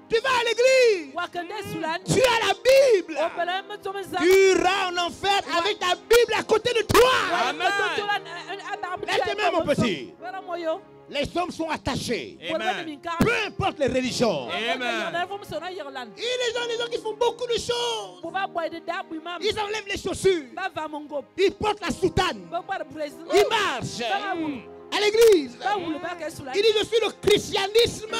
tu vas à l'église, tu as la Bible, tu iras en enfer avec ta Bible à côté de toi. Amen. Laisse-moi, mon petit. Les hommes sont attachés. Amen. Peu importe les religions. Amen. Et les gens qui font beaucoup de choses. Ils enlèvent les chaussures. Ils portent la soutane. Ils marchent à l'église. Ils disent: je suis le christianisme.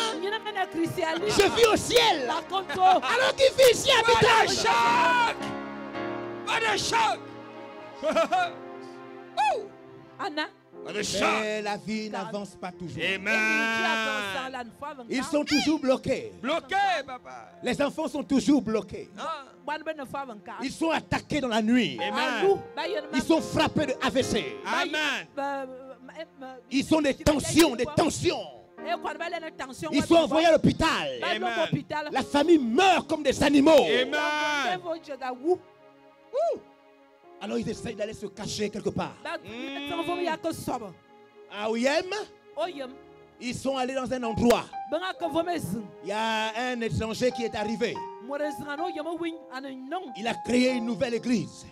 Je vis au ciel. Alors qu'il vit ici à What a Bitage. shock. What a shock. Anna. Mais la vie n'avance pas toujours. Amen. Ils sont toujours bloqués. Bloqué, papa. Les enfants sont toujours bloqués. Ils sont attaqués dans la nuit. Amen. Ils sont frappés de AVC. Amen. Ils ont des tensions, des tensions. Ils sont envoyés à l'hôpital. La famille meurt comme des animaux. Amen. Alors ils essayent d'aller se cacher quelque part. À Oyem, ils sont allés dans un endroit. Il y a un étranger qui est arrivé. Il a créé une nouvelle église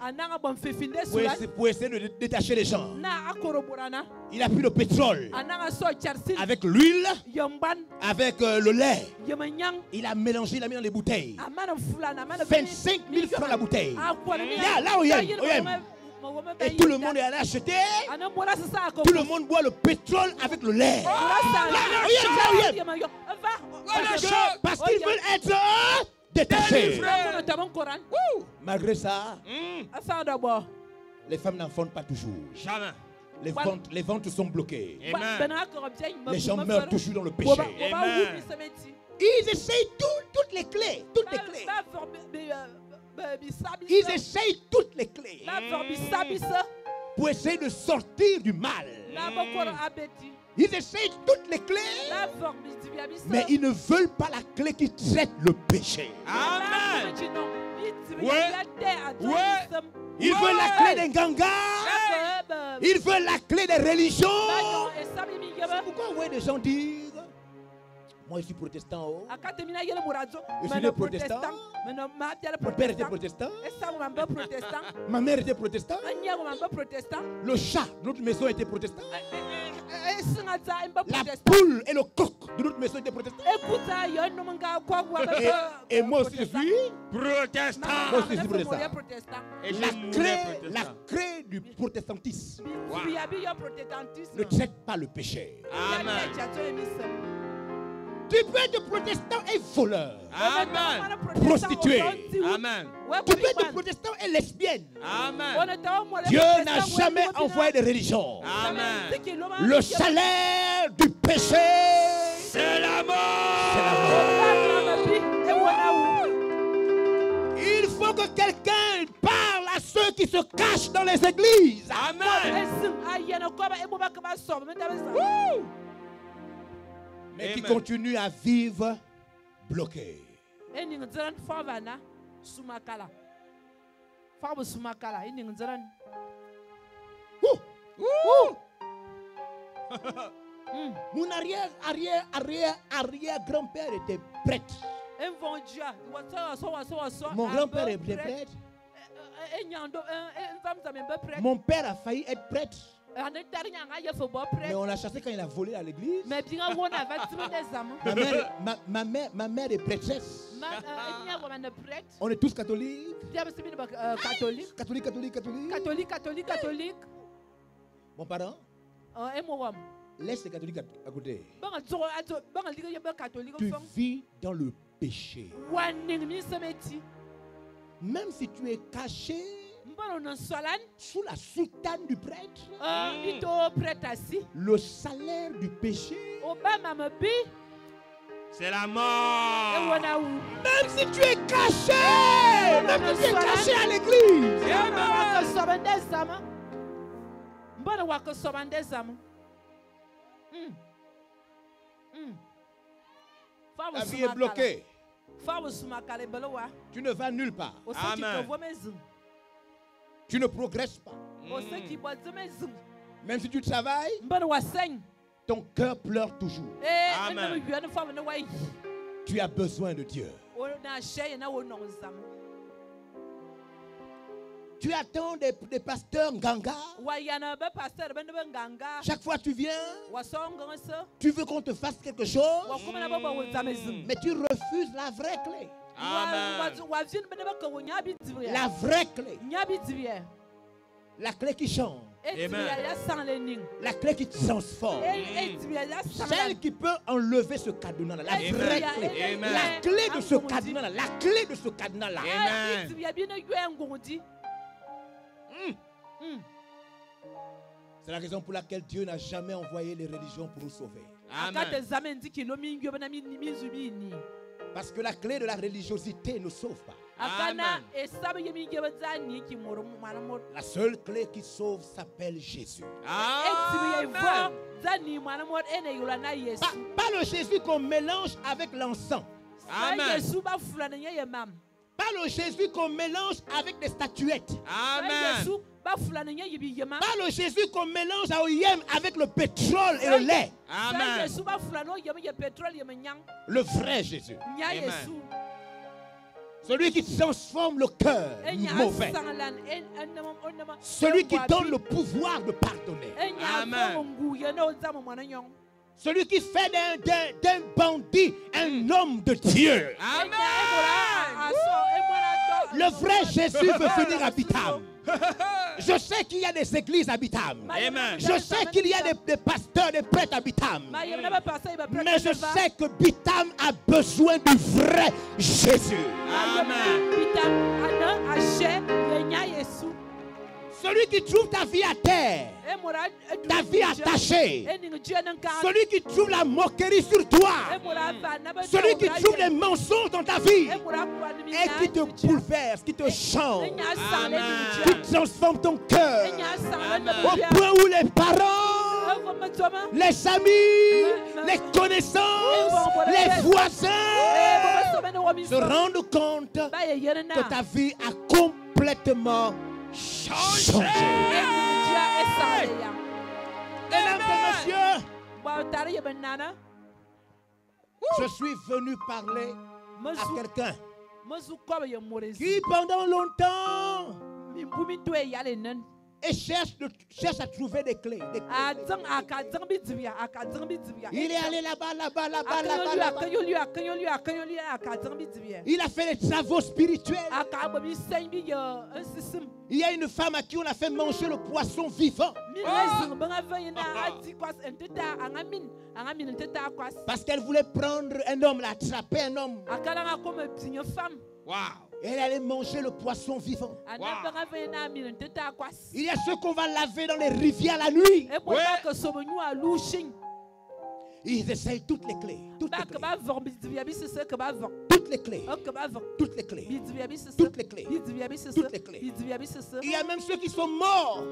pour essayer de détacher les gens. Il a pris le pétrole avec l'huile, avec le lait. Il a mélangé, il a mis dans les bouteilles. 25 000 francs la bouteille. Là, Oyem. Et tout le monde est allé acheter. Tout le monde boit le pétrole avec le lait. Parce qu'ils veulent être détachés. Malgré ça, les femmes n'en font pas toujours. Jamais. Les ventes sont bloquées. Amen. Les gens meurent toujours dans le péché. Amen. Ils essayent toutes les clés. Toutes les clés. Ils essayent toutes les clés pour essayer de sortir du mal. Ils essayent toutes les clés, mais ils ne veulent pas la clé qui traite le péché. Amen. Ouais. Ils veulent la clé des gangas. Ils veulent la clé des religions. C'est pourquoi on voit des gens dire: moi je suis protestant. Oh. Je suis né protestant. Mon père était protestant. Ma mère était protestante. Le chat de notre maison était protestant. La poule et le coq de notre maison étaient protestants. Et moi aussi je suis protestant. Moi aussi je suis protestant. La clé du protestantisme ne traite pas le péché. Amen. Tu peux être protestant et voleur. Amen. Prostituée. Amen. Tu peux être protestant et lesbienne. Amen. Dieu n'a jamais envoyé de religion. Amen. Le salaire du péché, C'est la mort. il faut que quelqu'un parle à ceux qui se cachent dans les églises. Amen. Mais qui Amen. continuent à vivre bloqués. Mon arrière-grand-père était prêtre. Mon grand-père était prêtre. Mon père a failli être prêtre. Mais on l'a chassé quand il a volé à l'église. Ma mère est prêtresse. On est tous catholiques. Catholique. Mon parent, laisse les catholiques à côté. Tu vis dans le péché. Même si tu es caché sous la soutane du prêtre, le salaire du péché, C'est la mort. même si tu es caché, même si tu es caché à l'église, la vie est bloquée. Tu ne vas nulle part. Amen. Tu ne progresses pas. Même si tu travailles, ton cœur pleure toujours. Amen. Tu as besoin de Dieu. Tu attends des pasteurs nganga. Chaque fois que tu viens, tu veux qu'on te fasse quelque chose, mais tu refuses la vraie clé. Amen. La vraie clé. La clé qui change. Amen. La clé qui transforme. Celle qui peut enlever ce cadenas-là. La vraie clé. Amen. La clé de ce cadenas-là. La clé de ce cadenas-là. Amen. C'est la raison pour laquelle Dieu n'a jamais envoyé les religions pour nous sauver. Amen. Parce que la clé de la religiosité ne sauve pas. Amen. La seule clé qui sauve s'appelle Jésus. Amen. Pas le Jésus qu'on mélange avec l'encens. Amen. Pas le Jésus qu'on mélange avec des statuettes. Amen. Pas le Jésus qu'on mélange à Oyem avec le pétrole et le lait. Amen. Le vrai Jésus. Amen. Celui qui transforme le cœur mauvais. Celui qui donne le pouvoir de pardonner. Amen. Celui qui fait d'un bandit un homme de Dieu. Amen. Le vrai Jésus veut venir à Bitam. Je sais qu'il y a des églises à Bitam. Amen. Je sais qu'il y a des pasteurs, des prêtres à Bitam. Mais je sais que Bitam a besoin du vrai Jésus. Amen. Celui qui trouve ta vie à terre, ta vie attachée. Celui qui trouve la moquerie sur toi. Celui qui trouve les mensonges dans ta vie. Et qui te bouleverse, qui te change. Amen. Qui transforme ton cœur. Au point où les parents, les amis, les connaissances, les voisins se rendent compte que ta vie a complètement changé. Mesdames et messieurs, je suis venu parler à quelqu'un qui pendant longtemps et cherche à trouver des clés. Il est allé là-bas. Il a fait des travaux spirituels. Il y a une femme à qui on a fait manger le poisson vivant. Parce qu'elle voulait prendre un homme, l'attraper un homme. Wow. Et elle allait manger le poisson vivant. Wow. Il y a ceux qu'on va laver dans les rivières la nuit. Ils essayent toutes les clés. Toutes les clés. Toutes les clés. Toutes les clés. Toutes les clés. Toutes les clés. Il y a même ceux qui sont morts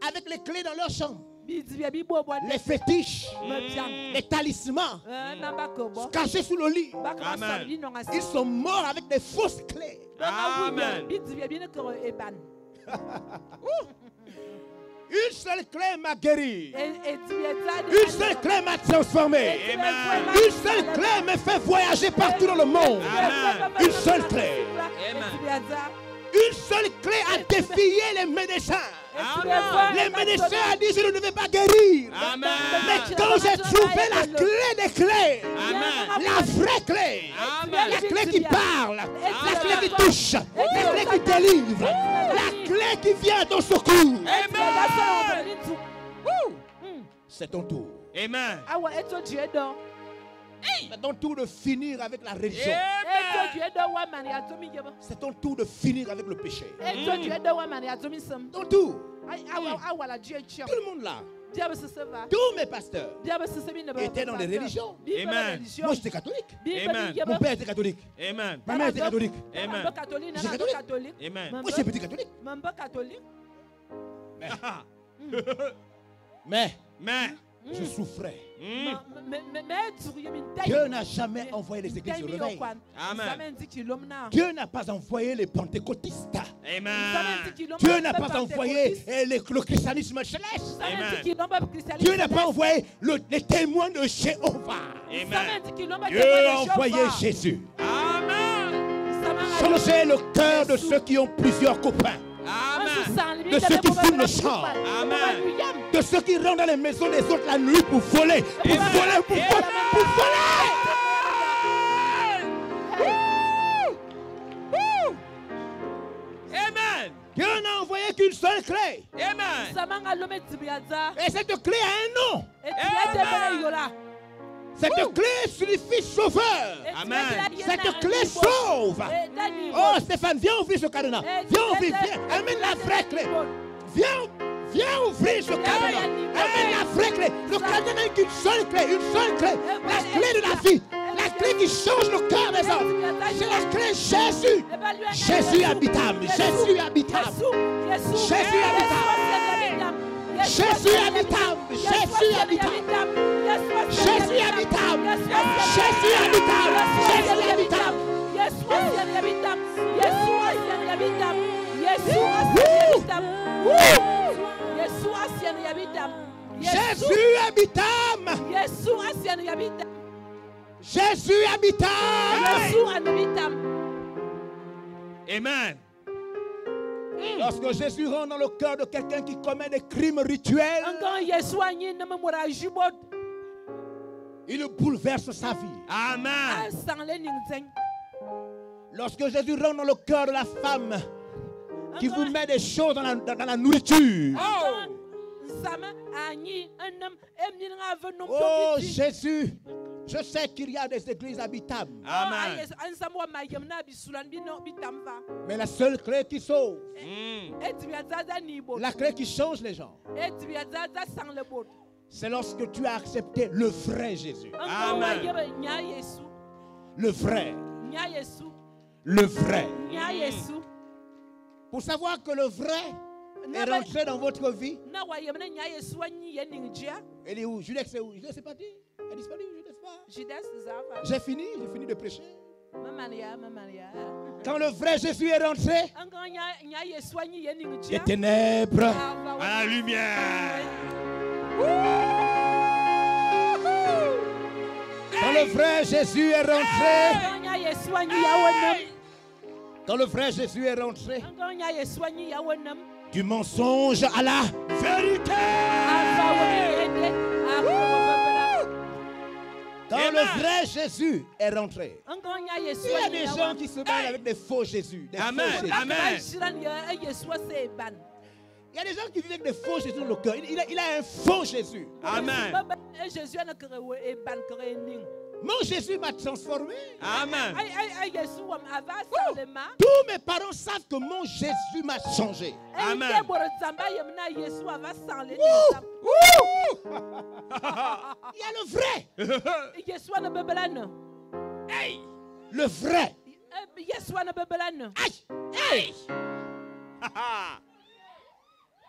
avec les clés dans leur chambre. Les fétiches, les talismans cachés sous le lit. Amen. Ils sont morts avec des fausses clés. Amen. Une seule clé m'a guéri. Une seule clé m'a transformé. Amen. Une seule clé me fait voyager partout dans le monde. Amen. Une seule clé. Amen. Une seule clé a défié les médecins. Amen. Les médecins ont dit je ne devais pas guérir. Amen. Mais quand j'ai trouvé la clé des clés, Amen. la vraie clé, Amen. la clé qui parle, la clé qui touche, la clé qui délivre, la clé qui vient à ton secours. C'est ton tour. Amen. C'est ton tour de finir avec la religion. C'est ton tour de finir avec le péché. Ton tour. Tout le monde là. Tous mes pasteurs étaient dans les religions. Amen. Moi j'étais catholique. Amen. Mon père était catholique. Amen. Ma mère était catholique. Amen. J'étais catholique. Amen. Moi j'étais petit catholique. Mais je souffrais. Dieu n'a jamais envoyé les églises de réveil. Amen. Dieu n'a pas envoyé les pentecôtistes. Amen. Dieu n'a pas envoyé le christianisme céleste. Amen. Dieu n'a pas envoyé les témoins de Jéhovah. Amen. Dieu a envoyé Jésus. Amen. Changer le cœur de ceux qui ont plusieurs copains. Amen. De ceux qui fument le champ. Amen. De ceux qui rentrent dans les maisons des autres la nuit pour voler. Pour voler, pour voler, pour voler. Amen. Dieu n'a envoyé qu'une seule clé. Amen. Et cette clé a un nom. Cette clé signifie sauveur. Amen. Cette clé sauve. Oh Stéphane, viens ouvrir ce cadenas. Viens ouvrir, viens. Amène la vraie clé. Viens Viens ouvrir ce cadenas. Amène la vraie clé. Le cadenas n'a qu'une seule clé. Une seule clé. La clé de la vie. La clé qui change le cœur des hommes. C'est la clé Jésus. Jésus habitable. Jésus habitable. Jésus habitable. Jésus habitable. Jésus habitable. Jésus habitable. Jésus habitable. Jésus habitable. Jésus habitable. Jésus habitable. Amen. Lorsque Jésus rentre dans le cœur de quelqu'un qui commet des crimes rituels, il bouleverse sa vie. Amen. Lorsque Jésus rentre dans le cœur de la femme qui vous met des choses dans la nourriture. Oh Jésus, je sais qu'il y a des églises habitables. Amen. Mais la seule clé qui sauve, la clé qui change les gens, c'est lorsque tu as accepté le vrai Jésus. Amen. Le vrai. Le vrai. Pour savoir que le vrai est rentré dans votre vie. Elle est où? Judas, c'est où? Judas, c'est parti. Elle est disponible, Judas pas. J'ai fini de prêcher. Quand le vrai Jésus est rentré, les ténèbres À la lumière. quand le vrai Jésus est rentré, quand le vrai Jésus est rentré, du mensonge à la vérité. Quand le vrai Jésus est rentré, il y a des gens qui se battent avec des faux Jésus. Des Amen. faux Jésus. Amen. Il y a des gens qui vivent avec des faux Jésus dans le cœur. Il a un faux Jésus. Amen. Mon Jésus m'a transformé. Amen. Tous mes parents savent que mon Jésus m'a changé. Amen. Il y a le vrai. Hey. Le vrai. Hey.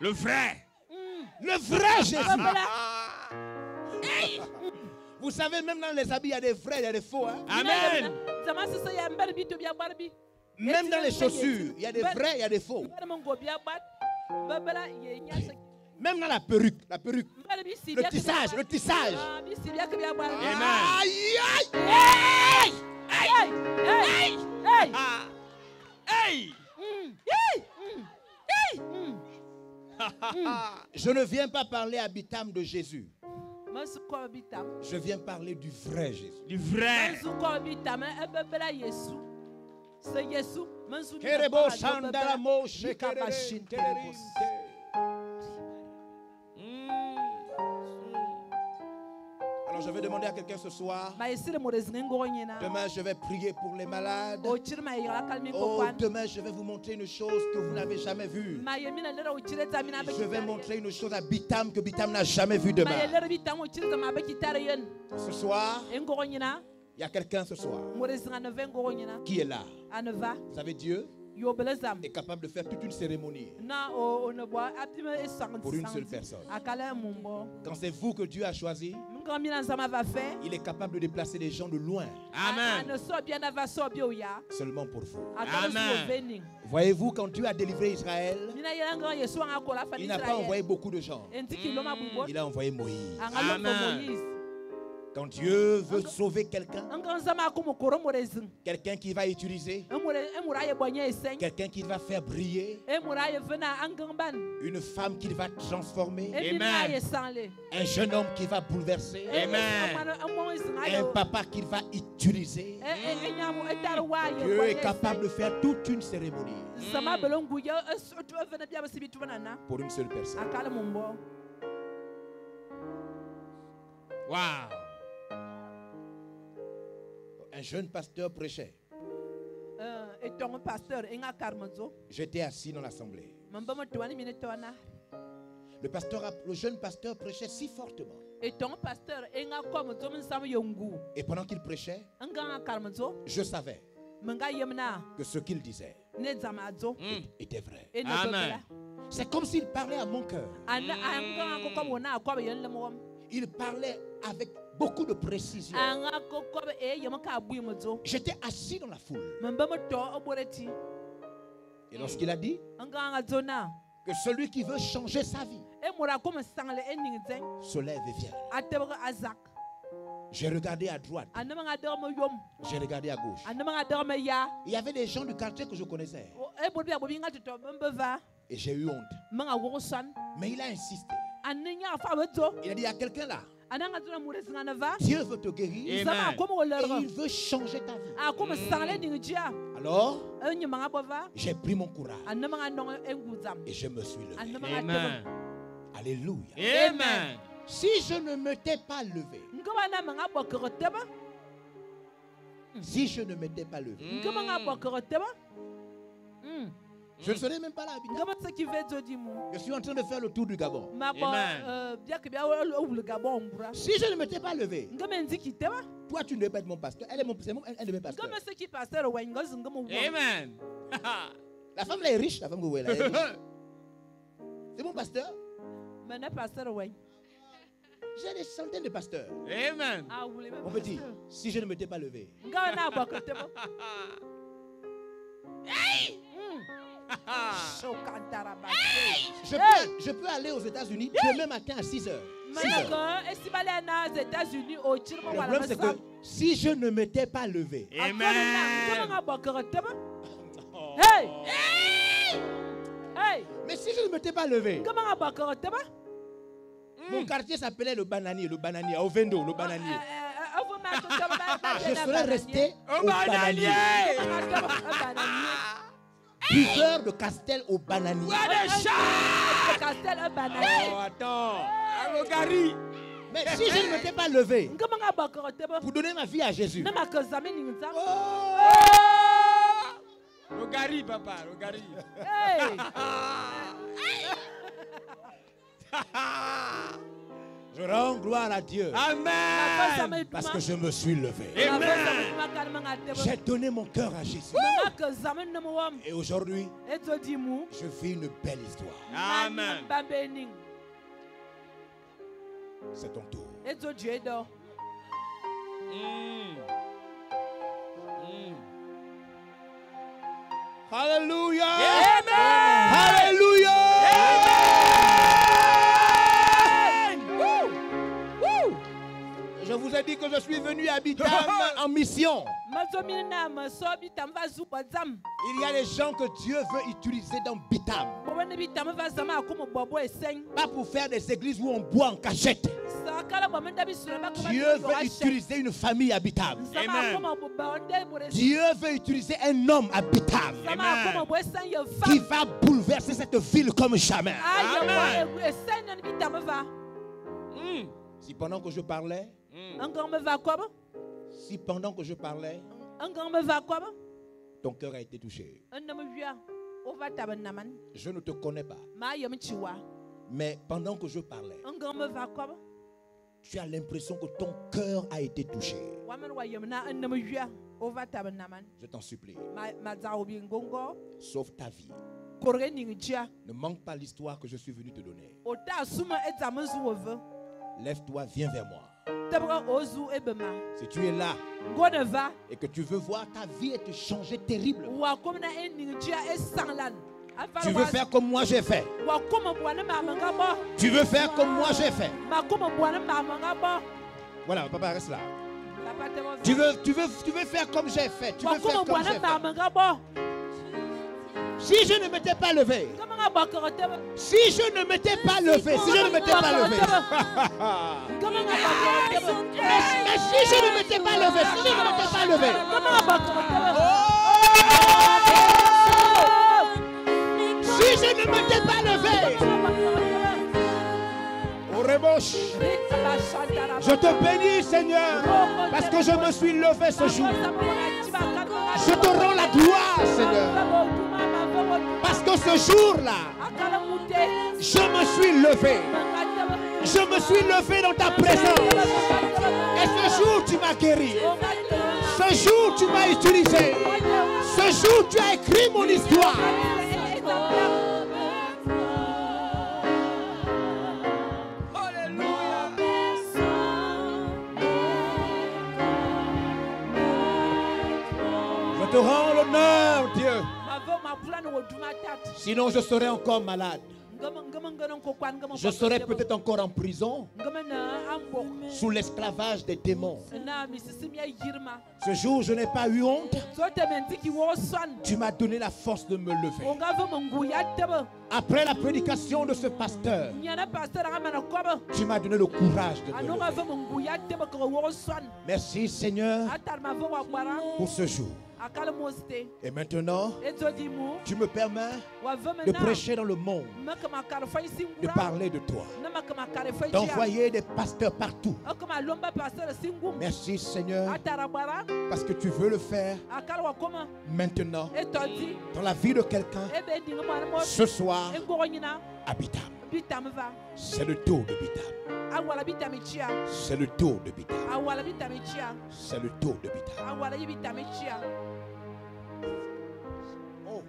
Le vrai. Le vrai Jésus. Vous savez, même dans les habits, il y a des vrais, il y a des faux. Hein? Amen. Même dans les chaussures, il y a des vrais, il y a des faux. Même dans la perruque. Le tissage. Amen. Aïe, aïe. Hey. Je ne viens pas parler à Bitam de Jésus. Je viens parler du vrai Jésus. Du vrai. Kerebo Shandara Moshe Kerere Tererinte. Alors je vais demander à quelqu'un ce soir. Demain je vais prier pour les malades. Oh, demain je vais vous montrer une chose que vous n'avez jamais vue. Je vais montrer une chose à Bitam que Bitam n'a jamais vue demain. Ce soir, il y a quelqu'un ce soir qui est là. Vous savez, Dieu est capable de faire toute une cérémonie pour une seule personne. Quand c'est vous que Dieu a choisi, il est capable de déplacer les gens de loin. Amen. Seulement pour vous. Amen. Voyez-vous, quand Dieu a délivré Israël, il n'a pas envoyé beaucoup de gens. Il a envoyé Moïse. Amen. Quand Dieu veut sauver quelqu'un, quelqu'un qui va utiliser, quelqu'un qui va faire briller, une femme qui va transformer, Amen. un jeune homme qui va bouleverser, Amen. un papa qui va utiliser. Dieu est capable de faire toute une cérémonie pour une seule personne. Wow. Un jeune pasteur prêchait. J'étais assis dans l'assemblée. Le jeune pasteur prêchait si fortement. Et ton pasteur enga comme tom sam yongu. Et pendant qu'il prêchait, Nga karmazo. je savais Menga yemna. que ce qu'il disait Ne zamazo. était vrai. Et ne Amen. bebela. C'est comme s'il parlait à mon cœur. Ana anga ko comme wona ko be yen lemom. Il parlait avec beaucoup de précision. Anga ko ko be e yemka abui mozo. J'étais assis dans la foule. Memba mo to oboreti. Et lorsqu'il a dit Anga zona. que celui qui veut changer sa vie E mura ko sangle eningzen. se lève et vient. Atebra azak. J'ai regardé à droite, Anama nga mo yom. j'ai regardé à gauche. Anama nga ya. Il y avait des gens du quartier que je connaissais. E bobi abobi nga to mbeva. Et j'ai eu honte. Manga wosan. Mais il a insisté. Anenya fa bezo. Il a dit, il y a quelqu'un là. Ananga zona mure singana va. Dieu veut te guérir. Zama Amen. ko mo Et lero. il veut changer ta vie. A ko sangle ningjia. Alors, Enye manga bova. j'ai pris mon courage Anama nga no enguzam. et je me suis levé. Anama nga Amen. Alléluia. Amen. Si je ne m'étais pas levé, Ngaba na manga bokoro teba. si je ne m'étais pas levé, Ngaba nga bokoro teba. je ne serais même pas là. Abidjan. Ngaba se ki vezo di mu. Je suis en train de faire le tour du Gabon. Ma bo Amen. bia ke bia o wulu gabon mbura. Si je ne m'étais pas levé, Ngaba nziki teba. toi tu ne devais pas être mon pasteur. Elle est un de mes pasteurs. Ngaba se ki pasteur wa ngozi ngama wo. Amen. La femme là est riche, la femme que vous voyez là est riche. C'est mon pasteur. Mena pasteur wa. J'ai des centaines de pasteurs. Amen. Ah wulu. Mon petit, si je ne m'étais pas levé, Ngaba na bokoro teba. Shokantara ba. je peux aller aux États-Unis demain matin à 6 heures. 6 heures. Manaka esibale na aux États-Unis au chirmo Le wala problème c'est que si je ne m'étais pas levé, Ngaba Amen. nga bokoro teba. Hey! Hey! mais si je ne m'étais pas levé, Ngaba nga bokoro teba. mon quartier s'appelait le bananier, au Vendo, le bananier. Je Je serais resté Au au bananier. bananier. Buveur de Castel au bananier. Oh, attends. Alogari. Mais si je ne m'étais pas levé pour donner ma vie à Jésus, Logari, papa. Logari. je rends gloire à Dieu Amen. parce que je me suis levé. J'ai donné mon cœur à Jésus. Et aujourd'hui, je vis une belle histoire. Amen. C'est ton tour. Alléluia. Alléluia. Je vous ai dit que je suis venu à Bitam en mission. Il y a des gens que Dieu veut utiliser dans Bitam. Pas pour faire des églises où on boit en cachette. Dieu veut utiliser une famille à Bitam. Dieu veut utiliser un homme à Bitam qui va bouleverser cette ville comme jamais. Si pendant que je parlais, ton cœur a été touché. Je ne te connais pas. Mais pendant que je parlais, tu as l'impression que ton cœur a été touché. Je t'en supplie, sauve ta vie. Ne manque pas l'histoire que je suis venu te donner. Lève-toi, viens vers moi. Si tu es là et que tu veux voir ta vie être changée terriblement, tu veux faire comme moi j'ai fait. Tu veux faire comme moi j'ai fait. Voilà, papa reste là. Tu veux faire comme j'ai fait. Tu veux faire comme j'ai fait. Si je ne m'étais pas levé, si je ne m'étais pas levé, si je ne m'étais pas levé, mais si je ne m'étais pas levé, si je ne m'étais pas levé, si je ne m'étais pas levé, je te bénis Seigneur, parce que je me suis levé ce jour. Je te rends la gloire Seigneur, parce que que ce jour-là, akala mute je me suis levé. mangataba Je me suis levé dans ta présence. Et ce jour, tu m'as guéri. Ce jour, tu m'as utilisé. Ce jour, tu as écrit mon histoire. Je te rends l'honneur, Dieu. Sinon, je serais encore malade. Je serais peut-être encore en prison, sous l'esclavage des démons. Ce jour, je n'ai pas eu honte. Tu m'as donné la force de me lever. Après la prédication de ce pasteur, tu m'as donné le courage de me lever. Merci Seigneur pour ce jour. Et maintenant, tu me permets de prêcher dans le monde, de parler de toi, d'envoyer des pasteurs partout. Merci Seigneur, parce que tu veux le faire maintenant dans la vie de quelqu'un ce soir à Bitam. C'est le tour de Bitam. C'est le tour de Bitam. C'est le tour de Bitam. Oh.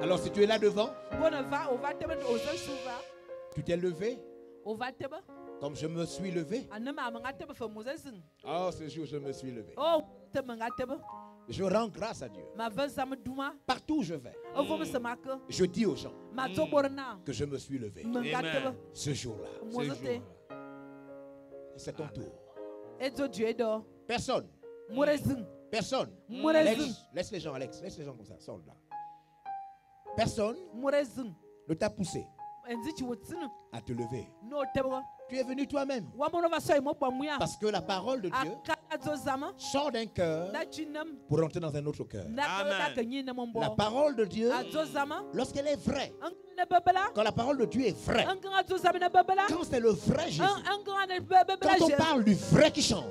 Alors si tu es là devant, tu t'es levé comme je me suis levé. Oh, ce jour je me suis levé. Je rends grâce à Dieu. Partout où je vais, je dis aux gens que je me suis levé. Amen. Ce jour-là. C'est ton tour. Personne. Personne. Laisse les gens, Alex. Laisse les gens comme ça. Sors là. Personne ne t'a poussé à te lever. Tu es venu toi-même. Parce que la parole de Dieu sort d'un cœur pour entrer dans un autre cœur. La parole de Dieu, lorsqu'elle est vraie, quand la parole de Dieu est vraie, quand c'est le vrai Jésus, quand on parle du vrai qui chante,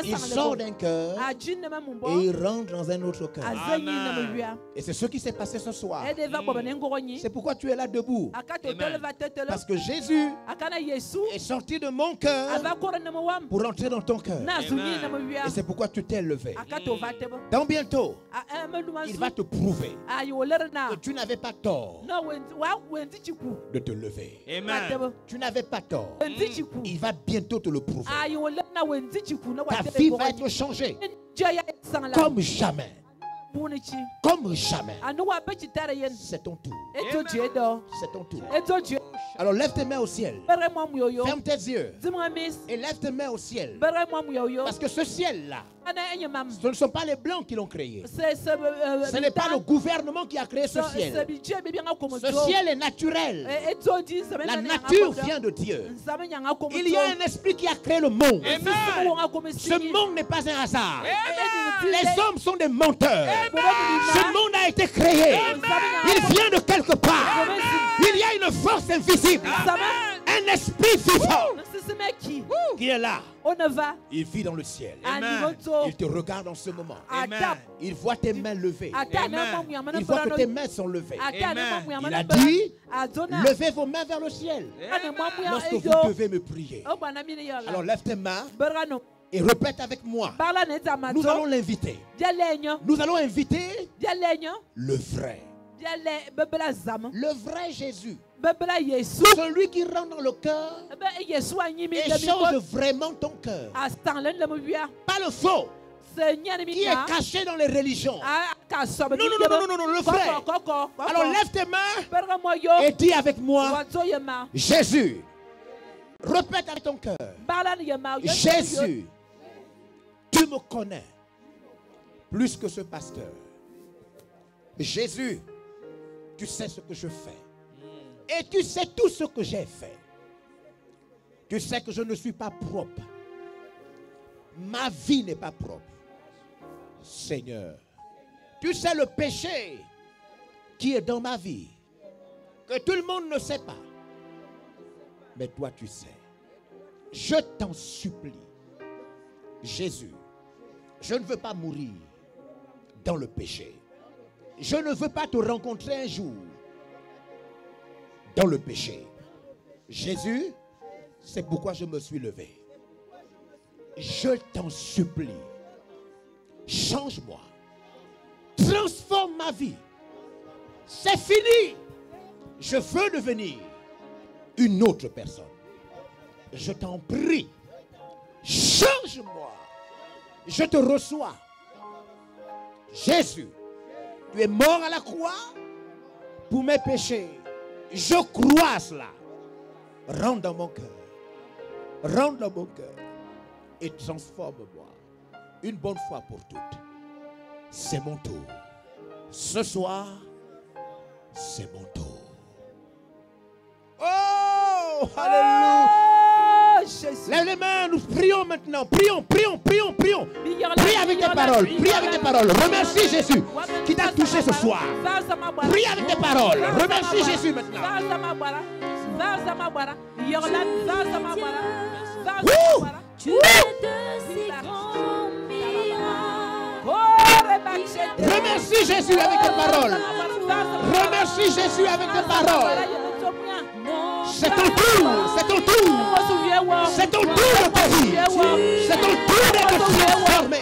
il sort d'un cœur et il rentre dans un autre cœur. Amen. Et c'est ce qui s'est passé ce soir. C'est pourquoi tu es là debout. Parce que Jésus est sorti de mon cœur pour entrer dans ton cœur. Et c'est pourquoi tu t'es levé. Dans bientôt, il va te prouver que tu n'avais pas tort de te lever. Amen. Tu n'avais pas tort. Il va bientôt te le prouver. Ta vie va être changée comme jamais. Comme jamais. C'est ton tour. C'est ton tour. Alors lève tes mains au ciel. Ferme tes yeux. Et lève tes mains au ciel. Parce que ce ciel-là, ce ne sont pas les blancs qui l'ont créé. Ce n'est pas le gouvernement qui a créé ce ciel. Ce ciel est naturel. La nature vient de Dieu. Il y a un esprit qui a créé le monde. Ce monde n'est pas un hasard. Les hommes sont des menteurs. Ce monde a été créé. Il vient de quelque part. Il y a une force invisible. Un esprit vivant qui est là. Il vit dans le ciel. Amen. Il te regarde en ce moment. Amen. Il voit tes mains levées. Amen. Il voit que tes mains sont levées. Amen. Il a dit, levez vos mains vers le ciel lorsque vous devez me prier. Alors lève tes mains et répète avec moi. Nous allons l'inviter. Nous allons inviter le vrai. Le vrai Jésus. Celui qui rentre dans le cœur et change vraiment ton cœur. Pas le faux qui est caché dans les religions. Non, le vrai. Alors lève tes mains et dis avec moi, Jésus. Répète avec ton cœur. Jésus, tu me connais plus que ce pasteur. Jésus, tu sais ce que je fais. Et tu sais tout ce que j'ai fait. Tu sais que je ne suis pas propre. Ma vie n'est pas propre. Seigneur, tu sais le péché qui est dans ma vie, que tout le monde ne sait pas. Mais toi tu sais. Je t'en supplie. Jésus, je ne veux pas mourir dans le péché. Je ne veux pas te rencontrer un jour dans le péché. Jésus, c'est pourquoi je me suis levé. Je t'en supplie, change-moi, transforme ma vie. C'est fini. Je veux devenir une autre personne. Je t'en prie, change-moi. Je te reçois. Jésus, tu es mort à la croix pour mes péchés. Je crois à cela. Rentre dans mon cœur. Rentre dans mon cœur et transforme-moi une bonne fois pour toutes. C'est mon tour. Ce soir, c'est mon tour. Oh, alléluia. Jésus. Lève les mains, nous prions maintenant. Prions. Prie avec tes paroles. Prie avec tes paroles. Remercie Jésus qui t'a touché ce soir. Prie avec tes paroles. Remercie Jésus maintenant. Tu es de si grands miracles. Remercie Jésus avec tes paroles. Remercie Jésus avec tes paroles. C'est ton tour, c'est ton tour. C'est ton tour de ta vie. C'est ton tour d'être transformé.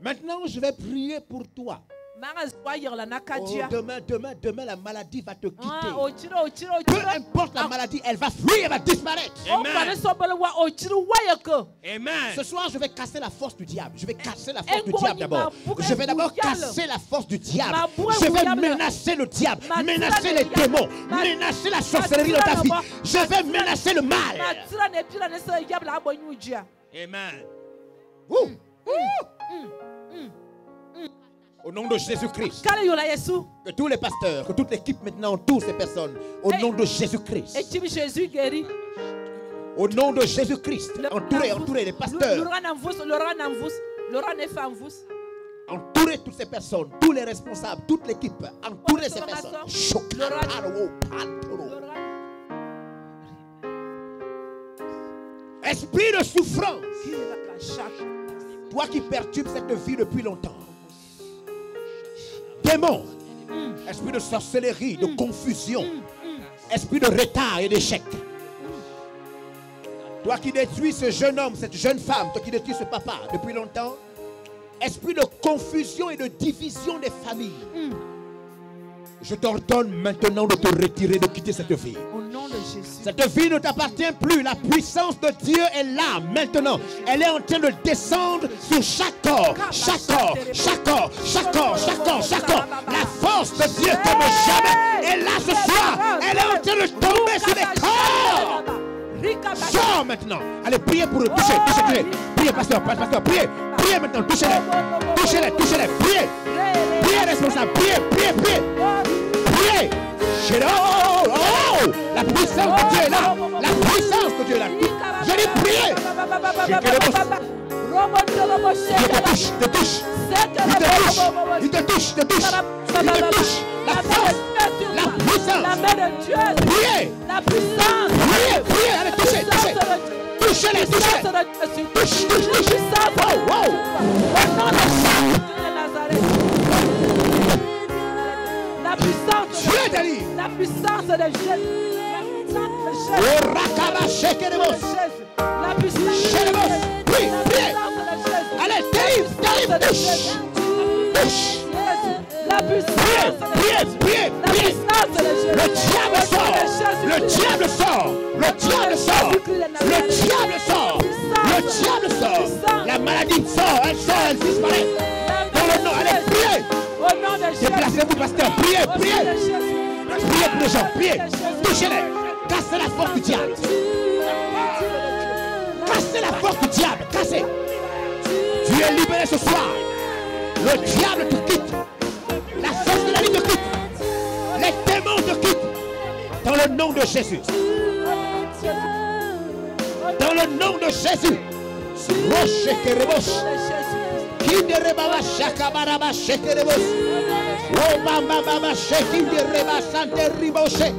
Maintenant, je vais prier pour toi. Demain, la maladie va te quitter. Peu importe la maladie, elle va fuir, elle va disparaître. Amen. Ce soir, je vais casser la force du diable. Je vais casser la force du diable d'abord. Je vais d'abord casser la force du diable. Je vais menacer le diable, menacer les démons, menacer la sorcellerie dans ta vie. Je vais menacer le mal. Amen. Au nom de Jésus-Christ, que tous les pasteurs, que toute l'équipe maintenant, toutes ces personnes, au nom de Jésus-Christ, au nom de Jésus-Christ, entourez les pasteurs, entourez toutes ces personnes, tous les responsables, toute l'équipe, entourez ces personnes. Esprit de souffrance, toi qui perturbes cette vie depuis longtemps. Démon, esprit de sorcellerie, de confusion, esprit de retard et d'échec. Toi qui détruis ce jeune homme, cette jeune femme, toi qui détruis ce papa depuis longtemps, esprit de confusion et de division des familles. Je t'ordonne maintenant de te retirer, de quitter cette vie. Cette vie ne t'appartient plus. La puissance de Dieu est là maintenant. Elle est en train de descendre sur chaque corps. Chaque corps. La force de Dieu comme jamais est là ce soir. Elle est en train de tomber sur les corps. Sors maintenant. Allez, priez pour eux. Touchez. Priez, pasteur, priez. Priez maintenant. Touchez-les. Priez, responsable. Priez. La puissance de Dieu est là. Je dis priez. Il te touche. La force, la puissance. Priez. Allez, touchez. Touchez-les. Touche. Wow. La puissance de Jésus. La puissance. Priez. Allez, dérive. Touche. La puissance. Priez. Le diable sort. La maladie sort. Elle disparaît. Dans le nom, allez, priez. Déplacez-vous, pasteur. Priez. Priez pour les gens. Priez. Touchez-les. Cassez la force du diable. Cassez. Tu es libéré ce soir. Le diable te quitte. La sorcellerie te quitte. Les démons te quittent. Dans le nom de Jésus. Dans le nom de Jésus. Roche et Kéréboche. Shaking the Rebaba Shakabaraba Shekerebos. Oh Bamba Baba Shaking the Reba Sante Riboshe.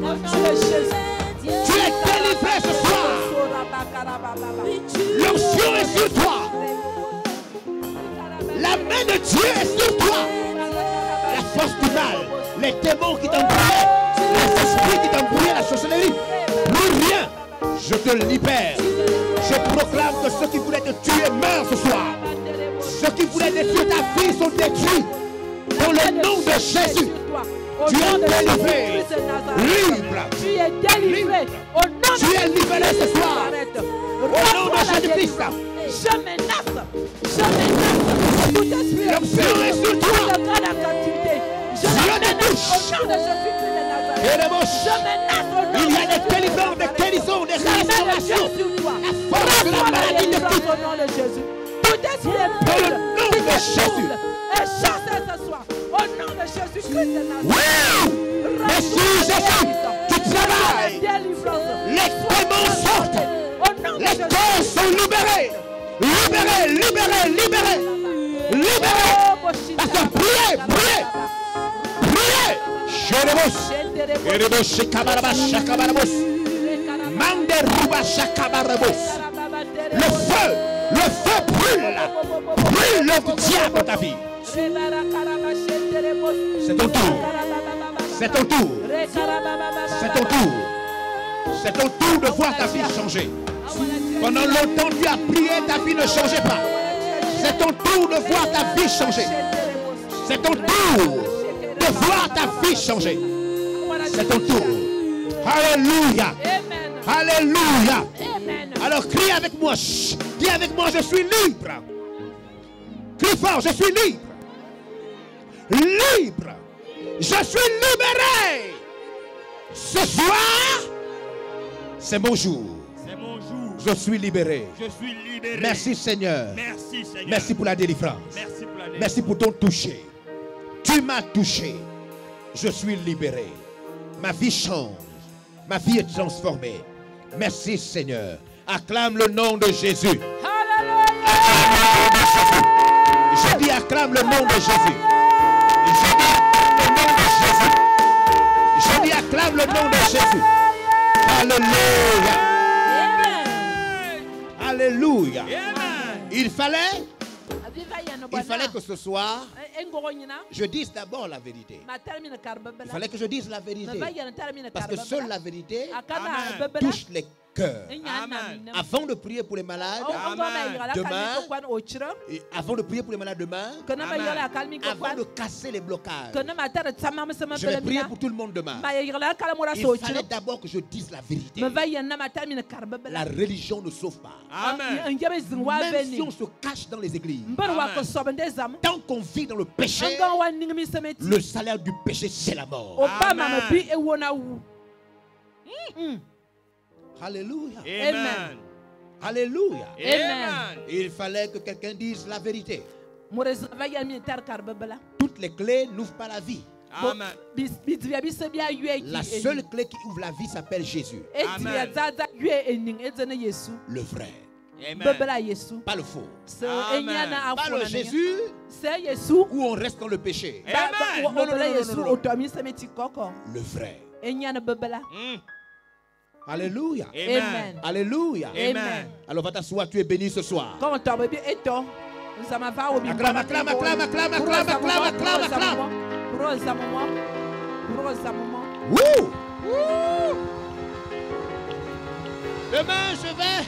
Tu es délivré ce soir. L'onction est sur toi. La main de Dieu est sur toi. La force du mal, les démons qui t'embrouillent, les esprits qui t'embrouillent, la sorcellerie, plus rien. Je te libère. Je proclame que ceux qui voulaient te tuer meurent ce soir. Ceux qui voulaient détruire ta vie sont détruits. Dans le nom de Jésus, tu es délivré. Libre. Tu es délivré. Au nom de Tu es libéré ce soir. Au nom de Jésus-Christ. Je menace. Je menace. Tout esprit L'onction est sur toi. de grande activité. Je Dieu le te menace touche. au nom de Jésus-Christ de Nazareth. Et les mots. Je menace au nom Il y a de des délivrances, des guérisons, des Je mets le restaurations. Dieu sur toi. Force de la Reçois la maladie de délivrance Christ. au nom de Jésus. Tout esprit Dans le impur nom qui de te Jésus. trouble est chassé ce soir. Au nom de Jésus-Christ de Nazareth. Oui. Merci Jésus. Tu travailles. Les démons sortent. Les corps sont libérés. Libérés, libérés, libérés. Libérés. Pasteur, priez, priez. Priez. Chérebos. Chérebos, shakabarabas, shakabarabos. Mande ruba, shakabarabos. Le feu brûle. Brûle le diable dans ta vie. C'est ton tour. C'est ton tour. C'est ton tour. C'est ton tour de voir ta vie changer. Pendant longtemps, tu as prié, ta vie ne changeait pas. C'est ton tour de voir ta vie changer. C'est ton tour de voir ta vie changer. C'est ton tour. Alléluia. Alléluia. Alors crie avec moi. Chut. Dis avec moi, je suis libre. Crie fort, je suis libre. Libre. Je suis libéré. Ce soir, c'est mon jour. C'est mon jour. Je suis libéré. Je suis libéré. Merci Seigneur. Merci Seigneur. Merci pour la délivrance. Merci pour la délivrance. Merci pour ton toucher. Tu m'as touché. Je suis libéré. Ma vie change. Ma vie est transformée. Merci Seigneur. Acclame le nom de Jésus. Je dis acclame le nom de Jésus. Je dis acclame le nom de Jésus. Alléluia. Alléluia. Il fallait que ce soir, je dise d'abord la vérité. Il fallait que je dise la vérité. Parce que seule la vérité touche les cœurs. Avant de prier pour les malades, demain, et avant de prier pour les malades demain, avant de casser les blocages, je vais prier pour tout le monde demain. Il fallait d'abord que je dise la vérité. La religion ne sauve pas. Amen. Même si on se cache dans les églises, tant qu'on vit dans le péché, le salaire du péché, c'est la mort. Alléluia. Amen. Alléluia. Amen. Il fallait que quelqu'un dise la vérité. Toutes les clés n'ouvrent pas la vie. Amen. La seule clé qui ouvre la vie s'appelle Jésus. Amen. Le vrai. Amen. Pas le faux. Amen. Pas le Jésus où on reste dans le péché. Amen. Non, non, non, non, non. Le vrai. Alléluia. Amen. Alléluia. Amen. Alors va t'asseoir, tu es béni ce soir. Acclame, Acclame, acclame, acclame, acclame, acclame, acclame, acclame, acclame. Wouh! Demain, je vais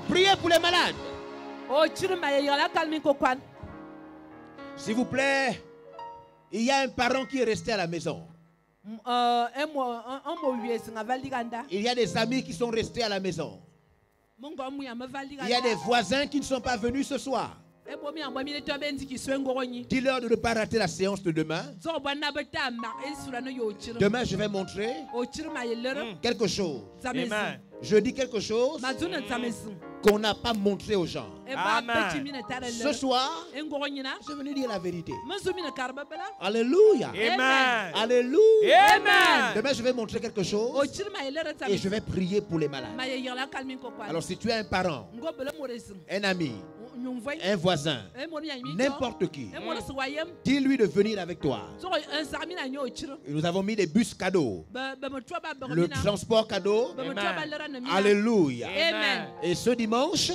prier pour les malades. S'il vous plaît, il y a un parent qui est resté à la maison. Il y a des amis qui sont restés à la maison. Il y a des voisins qui ne sont pas venus ce soir. Dis-leur de ne pas rater la séance de demain. Demain, je vais montrer quelque chose. Amen. Je dis quelque chose qu'on n'a pas montré aux gens. Amen. Ce soir, je suis venu dire la vérité. Alléluia. Amen. Alléluia. Amen. Demain, je vais montrer quelque chose et je vais prier pour les malades. Alors, si tu es un parent, un ami, un voisin, n'importe qui, dis-lui de venir avec toi. Et nous avons mis des bus cadeaux, le transport cadeau. Alléluia. Amen. Et ce dimanche,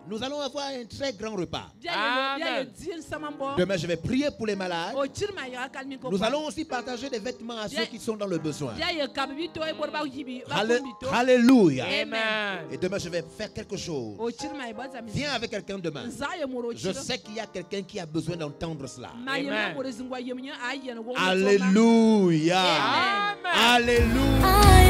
nous allons avoir un très grand repas. Amen. Demain, je vais prier pour les malades. Nous allons aussi partager des vêtements à ceux qui sont dans le besoin. Alléluia. Amen. Et demain, je vais faire quelque chose. Viens avec quelqu'un demain. Je sais qu'il y a quelqu'un qui a besoin d'entendre cela. Amen. Alléluia. Amen. Alléluia.